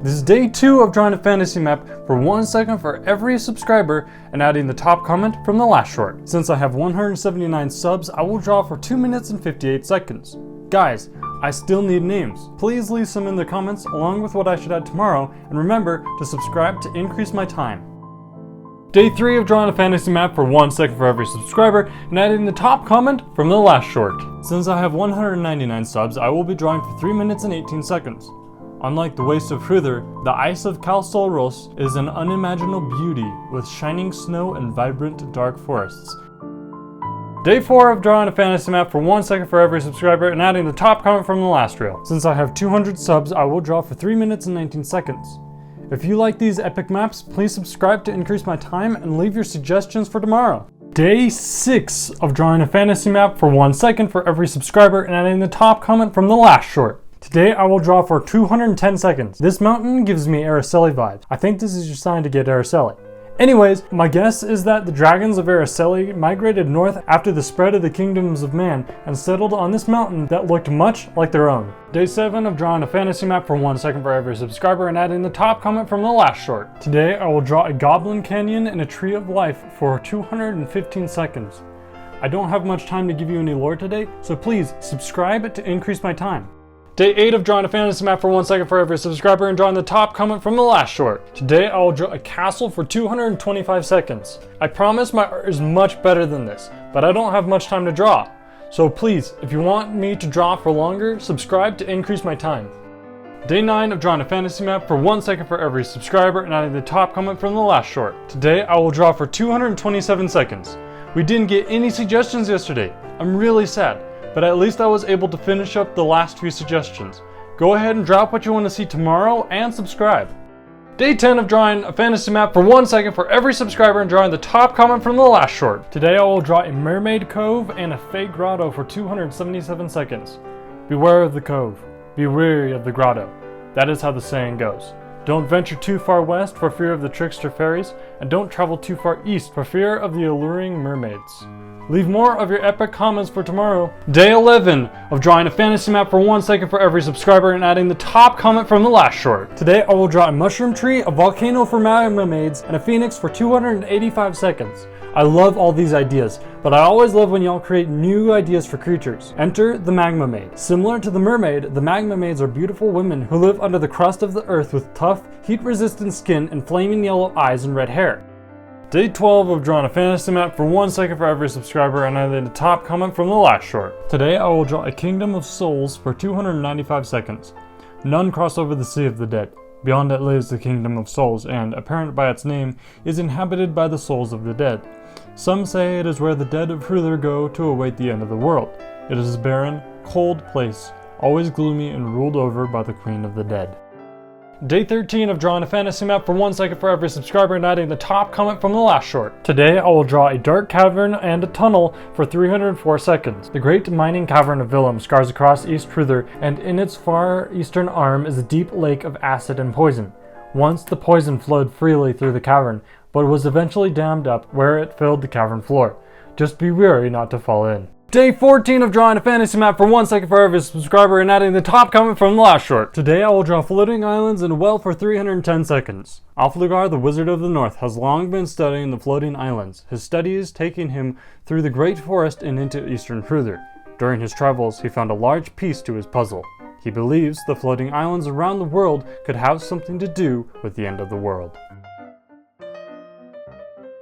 This is day 2 of drawing a fantasy map for 1 second for every subscriber and adding the top comment from the last short. Since I have 179 subs, I will draw for 2 minutes and 58 seconds. Guys, I still need names. Please leave some in the comments along with what I should add tomorrow, and remember to subscribe to increase my time. Day 3 of drawing a fantasy map for 1 second for every subscriber and adding the top comment from the last short. Since I have 199 subs, I will be drawing for 3 minutes and 18 seconds. Unlike the Waste of Hruther, the ice of Kal Solros is an unimaginable beauty with shining snow and vibrant dark forests. Day 4 of drawing a fantasy map for 1 second for every subscriber and adding the top comment from the last reel. Since I have 200 subs, I will draw for 3 minutes and 19 seconds. If you like these epic maps, please subscribe to increase my time and leave your suggestions for tomorrow. Day 6 of drawing a fantasy map for 1 second for every subscriber and adding the top comment from the last short. Today I will draw for 210 seconds. This mountain gives me Araceli vibes. I think this is your sign to get Araceli. Anyways, my guess is that the dragons of Araceli migrated north after the spread of the kingdoms of man and settled on this mountain that looked much like their own. Day 7 of drawing a fantasy map for 1 second for every subscriber and adding the top comment from the last short. Today I will draw a goblin canyon and a tree of life for 215 seconds. I don't have much time to give you any lore today, so please subscribe to increase my time. Day 8 of drawing a fantasy map for 1 second for every subscriber and drawing the top comment from the last short. Today I will draw a castle for 225 seconds. I promise my art is much better than this, but I don't have much time to draw. So please, if you want me to draw for longer, subscribe to increase my time. Day 9 of drawing a fantasy map for 1 second for every subscriber and adding the top comment from the last short. Today I will draw for 227 seconds. We didn't get any suggestions yesterday. I'm really sad. But at least I was able to finish up the last few suggestions. Go ahead and drop what you want to see tomorrow and subscribe. Day 10 of drawing a fantasy map for 1 second for every subscriber and drawing the top comment from the last short. Today I will draw a mermaid cove and a fake grotto for 277 seconds. Beware of the cove. Be wary of the grotto. That is how the saying goes. Don't venture too far west for fear of the trickster fairies, and don't travel too far east for fear of the alluring mermaids. Leave more of your epic comments for tomorrow. Day 11 of drawing a fantasy map for 1 second for every subscriber and adding the top comment from the last short. Today I will draw a mushroom tree, a volcano for magma maids, and a phoenix for 285 seconds. I love all these ideas, but I always love when y'all create new ideas for creatures. Enter the magma maid. Similar to the mermaid, the magma maids are beautiful women who live under the crust of the earth with tough, heat-resistant skin and flaming yellow eyes and red hair. Day 12 of drawing a fantasy map for 1 second for every subscriber and adding the top comment from the last short. Today I will draw a kingdom of souls for 295 seconds. None cross over the sea of the dead. Beyond it lives the kingdom of souls and, apparent by its name, is inhabited by the souls of the dead. Some say it is where the dead of Hruther go to await the end of the world. It is a barren, cold place, always gloomy and ruled over by the queen of the dead. Day 13 of drawing a fantasy map for 1 second for every subscriber and adding the top comment from the last short. Today I will draw a dark cavern and a tunnel for 304 seconds. The great mining cavern of Willem scars across East Hruther, and in its far eastern arm is a deep lake of acid and poison. Once the poison flowed freely through the cavern, but was eventually dammed up where it filled the cavern floor. Just be wary not to fall in. Day 14 of drawing a fantasy map for 1 second for every subscriber and adding the top comment from the last short. Today I will draw floating islands and a well for 310 seconds. Alflugar, the Wizard of the North, has long been studying the floating islands, his studies taking him through the Great Forest and into eastern Hruther. During his travels, he found a large piece to his puzzle. He believes the floating islands around the world could have something to do with the end of the world.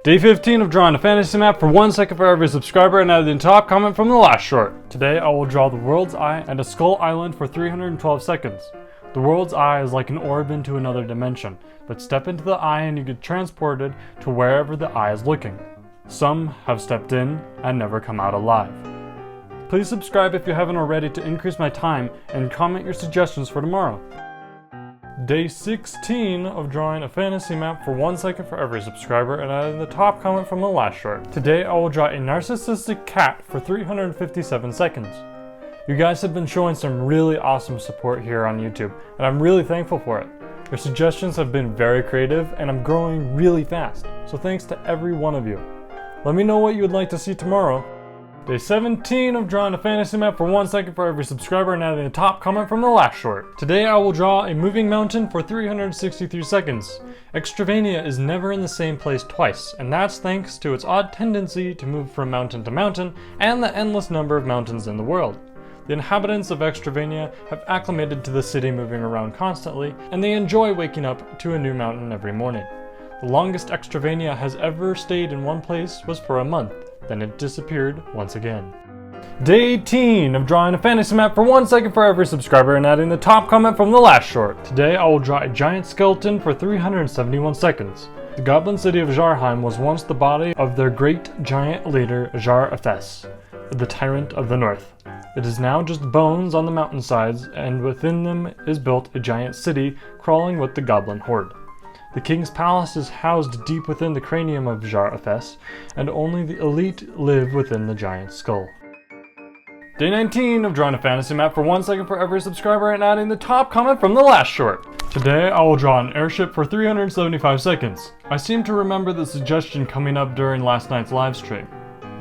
Day 15 of drawing a fantasy map for 1 second for every subscriber, and add the top comment from the last short. Today I will draw the world's eye and a skull island for 312 seconds. The world's eye is like an orb into another dimension, but step into the eye and you get transported to wherever the eye is looking. Some have stepped in and never come out alive. Please subscribe if you haven't already to increase my time, and comment your suggestions for tomorrow. Day 16 of drawing a fantasy map for 1 second for every subscriber, and add the top comment from the last short. Today I will draw a narcissistic cat for 357 seconds. You guys have been showing some really awesome support here on YouTube, and I'm really thankful for it. Your suggestions have been very creative, and I'm growing really fast, so thanks to every one of you. Let me know what you would like to see tomorrow. Day 17 of drawing a fantasy map for 1 second for every subscriber, and adding the top comment from the last short. Today I will draw a moving mountain for 363 seconds. Extravania is never in the same place twice, and that's thanks to its odd tendency to move from mountain to mountain and the endless number of mountains in the world. The inhabitants of Extravania have acclimated to the city moving around constantly, and they enjoy waking up to a new mountain every morning. The longest Extravania has ever stayed in one place was for a month. Then it disappeared once again. Day 18 of drawing a fantasy map for 1 second for every subscriber, and adding the top comment from the last short. Today I will draw a giant skeleton for 371 seconds. The goblin city of Jarheim was once the body of their great giant leader Jar-Efes, the tyrant of the north. It is now just bones on the mountainsides, and within them is built a giant city crawling with the goblin horde. The king's palace is housed deep within the cranium of Jar-Efes, and only the elite live within the giant skull. Day 19 of drawing a fantasy map for 1 second for every subscriber, and adding the top comment from the last short. Today I will draw an airship for 375 seconds. I seem to remember the suggestion coming up during last night's live stream.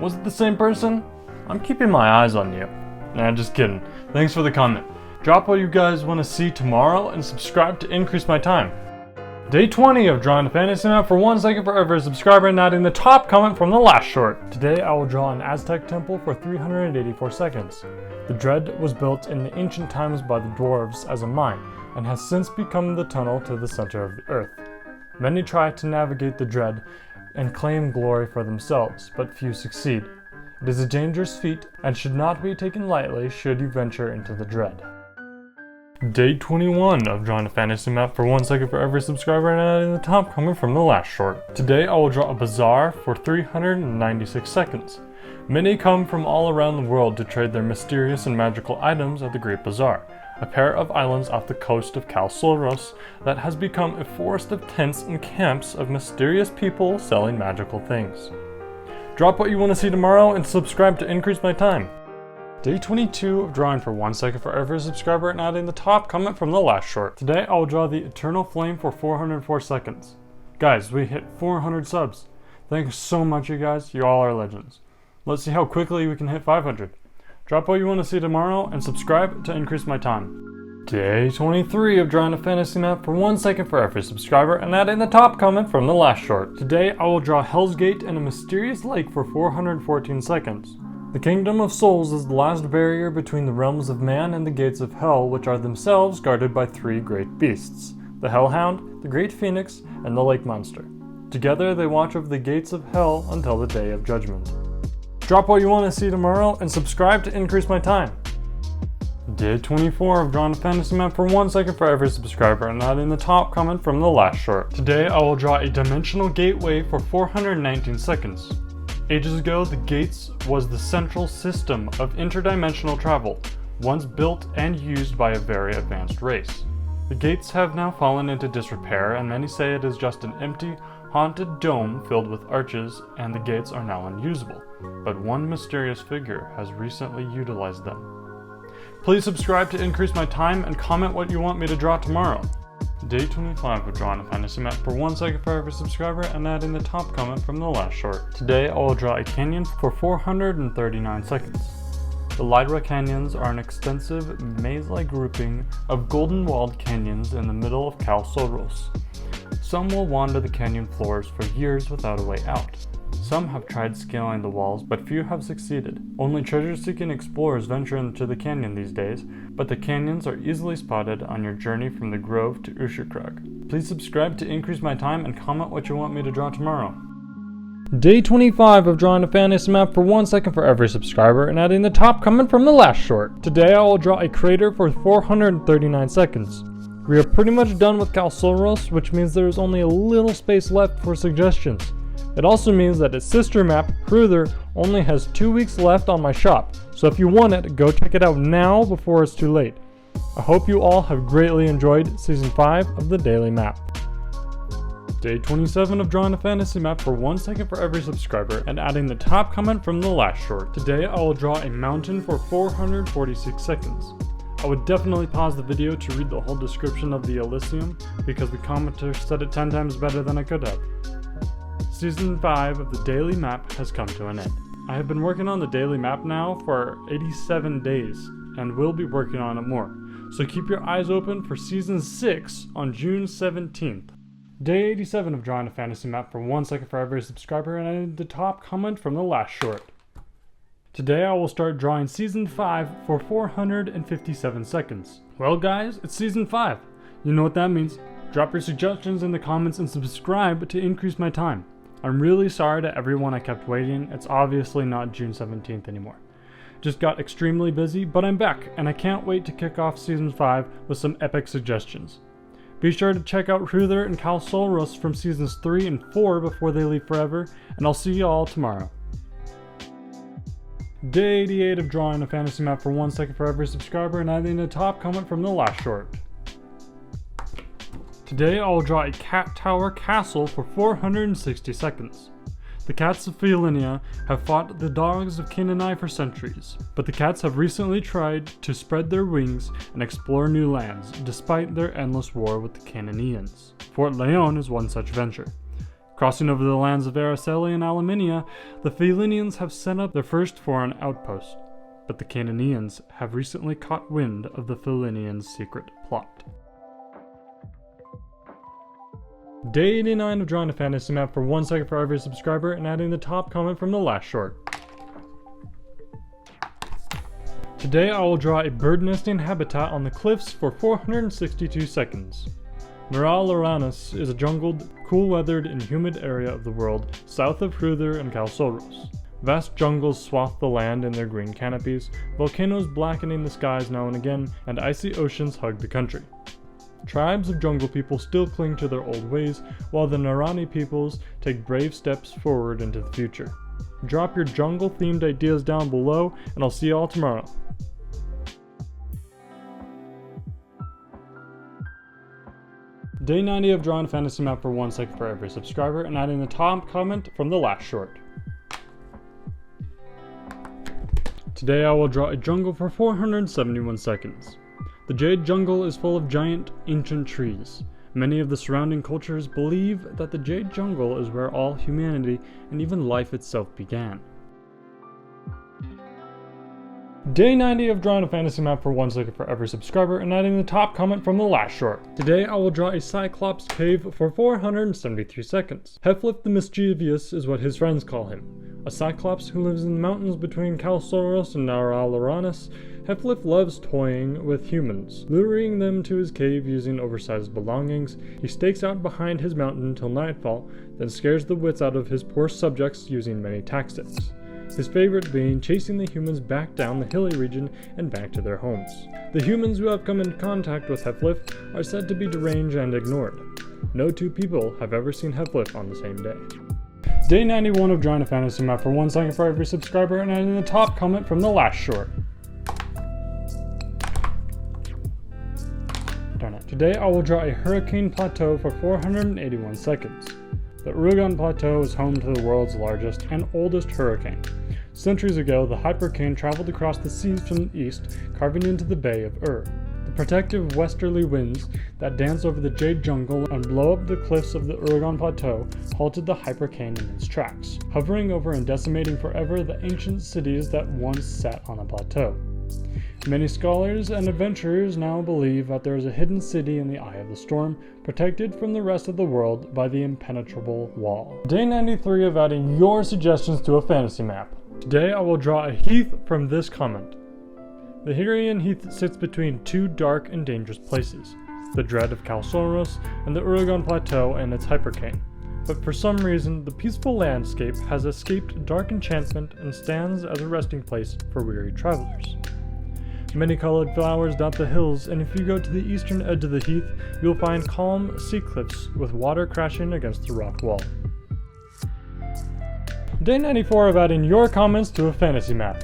Was it the same person? I'm keeping my eyes on you. Nah, just kidding. Thanks for the comment. Drop what you guys want to see tomorrow, and subscribe to increase my time. Day 20 of drawing a fantasy map for 1 second for every subscriber, and adding the top comment from the last short. Today I will draw an Aztec temple for 384 seconds. The Dread was built in the ancient times by the dwarves as a mine, and has since become the tunnel to the center of the earth. Many try to navigate the Dread and claim glory for themselves, but few succeed. It is a dangerous feat, and should not be taken lightly should you venture into the Dread. Day 21 of drawing a fantasy map for 1 second for every subscriber, and adding the top comment from the last short. Today I will draw a bazaar for 396 seconds. Many come from all around the world to trade their mysterious and magical items at the Great Bazaar, a pair of islands off the coast of Kalsoros that has become a forest of tents and camps of mysterious people selling magical things. Drop what you want to see tomorrow, and subscribe to increase my time. Day 22 of drawing for 1 second for every subscriber, and adding the top comment from the last short. Today I will draw the Eternal Flame for 404 seconds. Guys, we hit 400 subs. Thanks so much, you guys. You all are legends. Let's see how quickly we can hit 500. Drop what you want to see tomorrow, and subscribe to increase my time. Day 23 of drawing a fantasy map for 1 second for every subscriber, and adding the top comment from the last short. Today I will draw Hell's Gate and a mysterious lake for 414 seconds. The Kingdom of Souls is the last barrier between the realms of man and the gates of hell, which are themselves guarded by 3 great beasts: the Hellhound, the Great Phoenix, and the Lake Monster. Together they watch over the gates of hell until the Day of Judgment. Drop what you want to see tomorrow, and subscribe to increase my time. Day 24 of drawing a fantasy map for 1 second for every subscriber, and adding the top comment from the last short. Today I will draw a dimensional gateway for 419 seconds. Ages ago, the gates was the central system of interdimensional travel, once built and used by a very advanced race. The gates have now fallen into disrepair, and many say it is just an empty, haunted dome filled with arches, and the gates are now unusable. But one mysterious figure has recently utilized them. Please subscribe to increase my time, and comment what you want me to draw tomorrow. Day 25 of drawing a fantasy map for 1 second for every subscriber, and adding the top comment from the last short. Today I will draw a canyon for 439 seconds. The Lydra Canyons are an extensive maze-like grouping of golden-walled canyons in the middle of Kalsoros. Some will wander the canyon floors for years without a way out. Some have tried scaling the walls, but few have succeeded. Only treasure-seeking explorers venture into the canyon these days, but the canyons are easily spotted on your journey from the Grove to Usherkrug. Please subscribe to increase my time and comment what you want me to draw tomorrow. Day 25 of drawing a fantasy map for 1 second for every subscriber and adding the top comment from the last short. Today I will draw a crater for 439 seconds. We are pretty much done with Kalsoros, which means there is only a little space left for suggestions. It also means that its sister map, Hruther, only has 2 weeks left on my shop, so if you want it, go check it out now before it's too late. I hope you all have greatly enjoyed Season 5 of the Daily Map. Day 27 of drawing a fantasy map for 1 second for every subscriber and adding the top comment from the last short. Today I will draw a mountain for 446 seconds. I would definitely pause the video to read the whole description of the Elysium because the commenter said it 10 times better than I could have. Season 5 of the Daily Map has come to an end. I have been working on the Daily Map now for 87 days and will be working on it more, so keep your eyes open for Season 6 on June 17th. Day 87 of drawing a fantasy map for 1 second for every subscriber and I did the top comment from the last short. Today I will start drawing Season 5 for 457 seconds. Well guys, it's Season 5. You know what that means. Drop your suggestions in the comments and subscribe to increase my time. I'm really sorry to everyone I kept waiting. It's obviously not June 17th anymore. Just got extremely busy, but I'm back and I can't wait to kick off Season 5 with some epic suggestions. Be sure to check out Hruther and Kalsoros from Seasons 3 and 4 before they leave forever, and I'll see you all tomorrow. Day 88 of drawing a fantasy map for 1 second for every subscriber and adding the top comment from the last short. Today I will draw a cat tower castle for 460 seconds. The cats of Feilinia have fought the dogs of Canaanai for centuries, but the cats have recently tried to spread their wings and explore new lands, despite their endless war with the Canaanians. Fort Leon is one such venture. Crossing over the lands of Araceli and Alaminia, the Feilinians have set up their first foreign outpost, but the Canaanians have recently caught wind of the Feilinians' secret plot. Day 89 of drawing a fantasy map for 1 second for every subscriber and adding the top comment from the last short. Today I will draw a bird nesting habitat on the cliffs for 462 seconds. Nara Loranes is a jungled, cool-weathered and humid area of the world south of Hruther and Kalsoros. Vast jungles swathe the land in their green canopies, volcanoes blackening the skies now and again, and icy oceans hug the country. Tribes of jungle people still cling to their old ways, while the Narani peoples take brave steps forward into the future. Drop your jungle-themed ideas down below, and I'll see you all tomorrow. Day 90 of drawing a fantasy map for 1 second for every subscriber, and adding the top comment from the last short. Today I will draw a jungle for 471 seconds. The Jade Jungle is full of giant, ancient trees. Many of the surrounding cultures believe that the Jade Jungle is where all humanity and even life itself began. Day 90 of drawing a fantasy map for 1 second for every subscriber and adding the top comment from the last short. Today I will draw a Cyclops cave for 473 seconds. Heflif the Mischievous is what his friends call him. A Cyclops who lives in the mountains between Kalsoros and Nara Loranes, Heflif loves toying with humans, luring them to his cave using oversized belongings. He stakes out behind his mountain till nightfall, then scares the wits out of his poor subjects using many tactics. His favorite being chasing the humans back down the hilly region and back to their homes. The humans who have come into contact with Heflif are said to be deranged and ignored. No two people have ever seen Heflif on the same day. Day 91 of drawing a fantasy map for 1 second for every subscriber and adding the top comment from the last short. Darn it. Today I will draw a hurricane plateau for 481 seconds. The Uragan Plateau is home to the world's largest and oldest hurricane. Centuries ago, the Hypercane traveled across the seas from the east, carving into the Bay of Ur. The protective westerly winds that dance over the Jade Jungle and blow up the cliffs of the Uragan Plateau halted the Hypercane in its tracks, hovering over and decimating forever the ancient cities that once sat on the plateau. Many scholars and adventurers now believe that there is a hidden city in the eye of the storm, protected from the rest of the world by the impenetrable wall. Day 93 of adding your suggestions to a fantasy map. Today I will draw a heath from this comment. The Hirian Heath sits between two dark and dangerous places, the dread of Kalsoros and the Uragon Plateau and its hypercane. But for some reason, the peaceful landscape has escaped dark enchantment and stands as a resting place for weary travelers. Many colored flowers dot the hills, and if you go to the eastern edge of the heath, you'll find calm sea cliffs with water crashing against the rock wall. Day 94 of adding your comments to a fantasy map.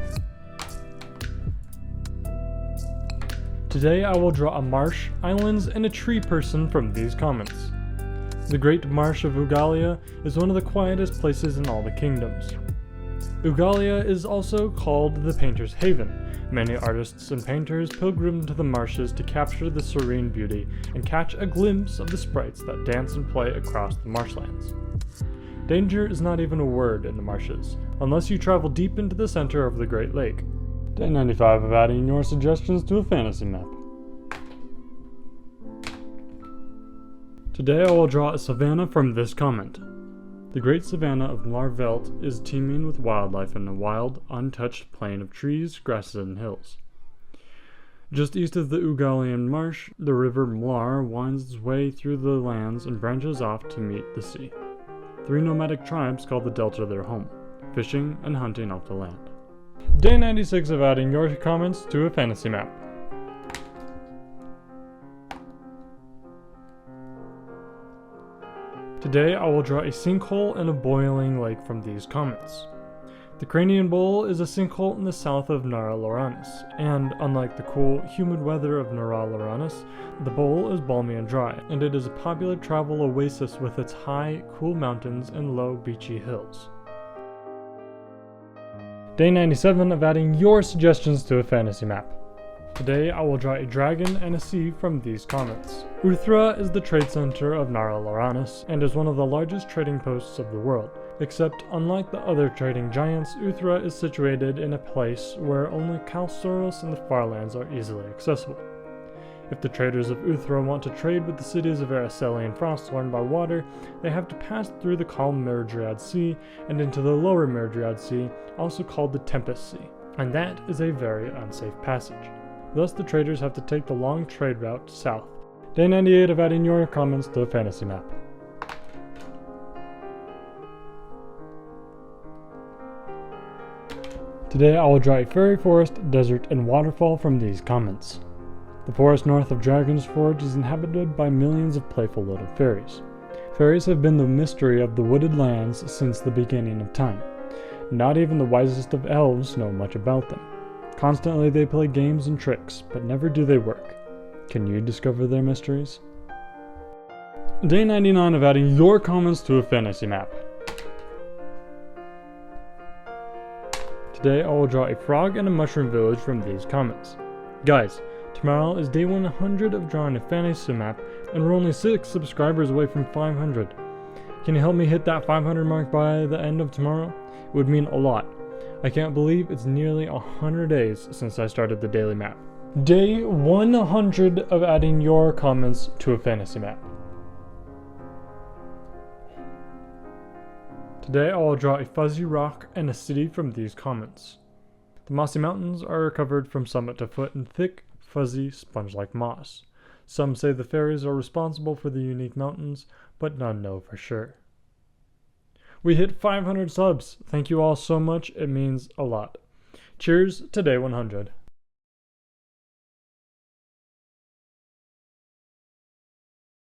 Today I will draw a marsh, islands, and a tree person from these comments. The Great Marsh of Ugalia is one of the quietest places in all the kingdoms. Ugalia is also called the Painter's Haven. Many artists and painters pilgrim to the marshes to capture the serene beauty and catch a glimpse of the sprites that dance and play across the marshlands. Danger is not even a word in the marshes, unless you travel deep into the center of the Great Lake. Day 95 of adding your suggestions to a fantasy map. Today I will draw a savanna from this comment. The Great Savanna of Mlarvelt is teeming with wildlife in a wild, untouched plain of trees, grasses, and hills. Just east of the Ugalian Marsh, the river Mlar winds its way through the lands and branches off to meet the sea. 3 nomadic tribes call the Delta their home, fishing and hunting off the land. Day 96 of adding your comments to a fantasy map. Today I will draw a sinkhole and a boiling lake from these comments. The Cranian Bowl is a sinkhole in the south of Nara Loranes, and unlike the cool, humid weather of Nara Loranes, the bowl is balmy and dry, and it is a popular travel oasis with its high, cool mountains and low, beachy hills. Day 97 of adding your suggestions to a fantasy map. Today I will draw a dragon and a sea from these comments. Uthra is the trade center of Nara Loranes and is one of the largest trading posts of the world, except unlike the other trading giants, Uthra is situated in a place where only Kalsoros and the Farlands are easily accessible. If the traders of Uthra want to trade with the cities of Araceli and Frosthorn by water, they have to pass through the calm Meridriad Sea and into the lower Meridriad Sea, also called the Tempest Sea, and that is a very unsafe passage. Thus the traders have to take the long trade route south. Day 98 of adding your comments to a fantasy map. Today I will draw a fairy forest, desert, and waterfall from these comments. The forest north of Dragon's Forge is inhabited by millions of playful little fairies. Fairies have been the mystery of the wooded lands since the beginning of time. Not even the wisest of elves know much about them. Constantly they play games and tricks, but never do they work. Can you discover their mysteries? Day 99 of adding your comments to a fantasy map. Today I will draw a frog and a mushroom village from these comments. Guys, tomorrow is day 100 of drawing a fantasy map, and we're only 6 subscribers away from 500. Can you help me hit that 500 mark by the end of tomorrow? It would mean a lot. I can't believe it's nearly 100 days since I started the daily map. Day 100 of adding your comments to a fantasy map. Today I will draw a fuzzy rock and a city from these comments. The mossy mountains are covered from summit to foot in thick, fuzzy, sponge-like moss. Some say the fairies are responsible for the unique mountains, but none know for sure. We hit 500 subs. Thank you all so much. It means a lot. Cheers to day 100.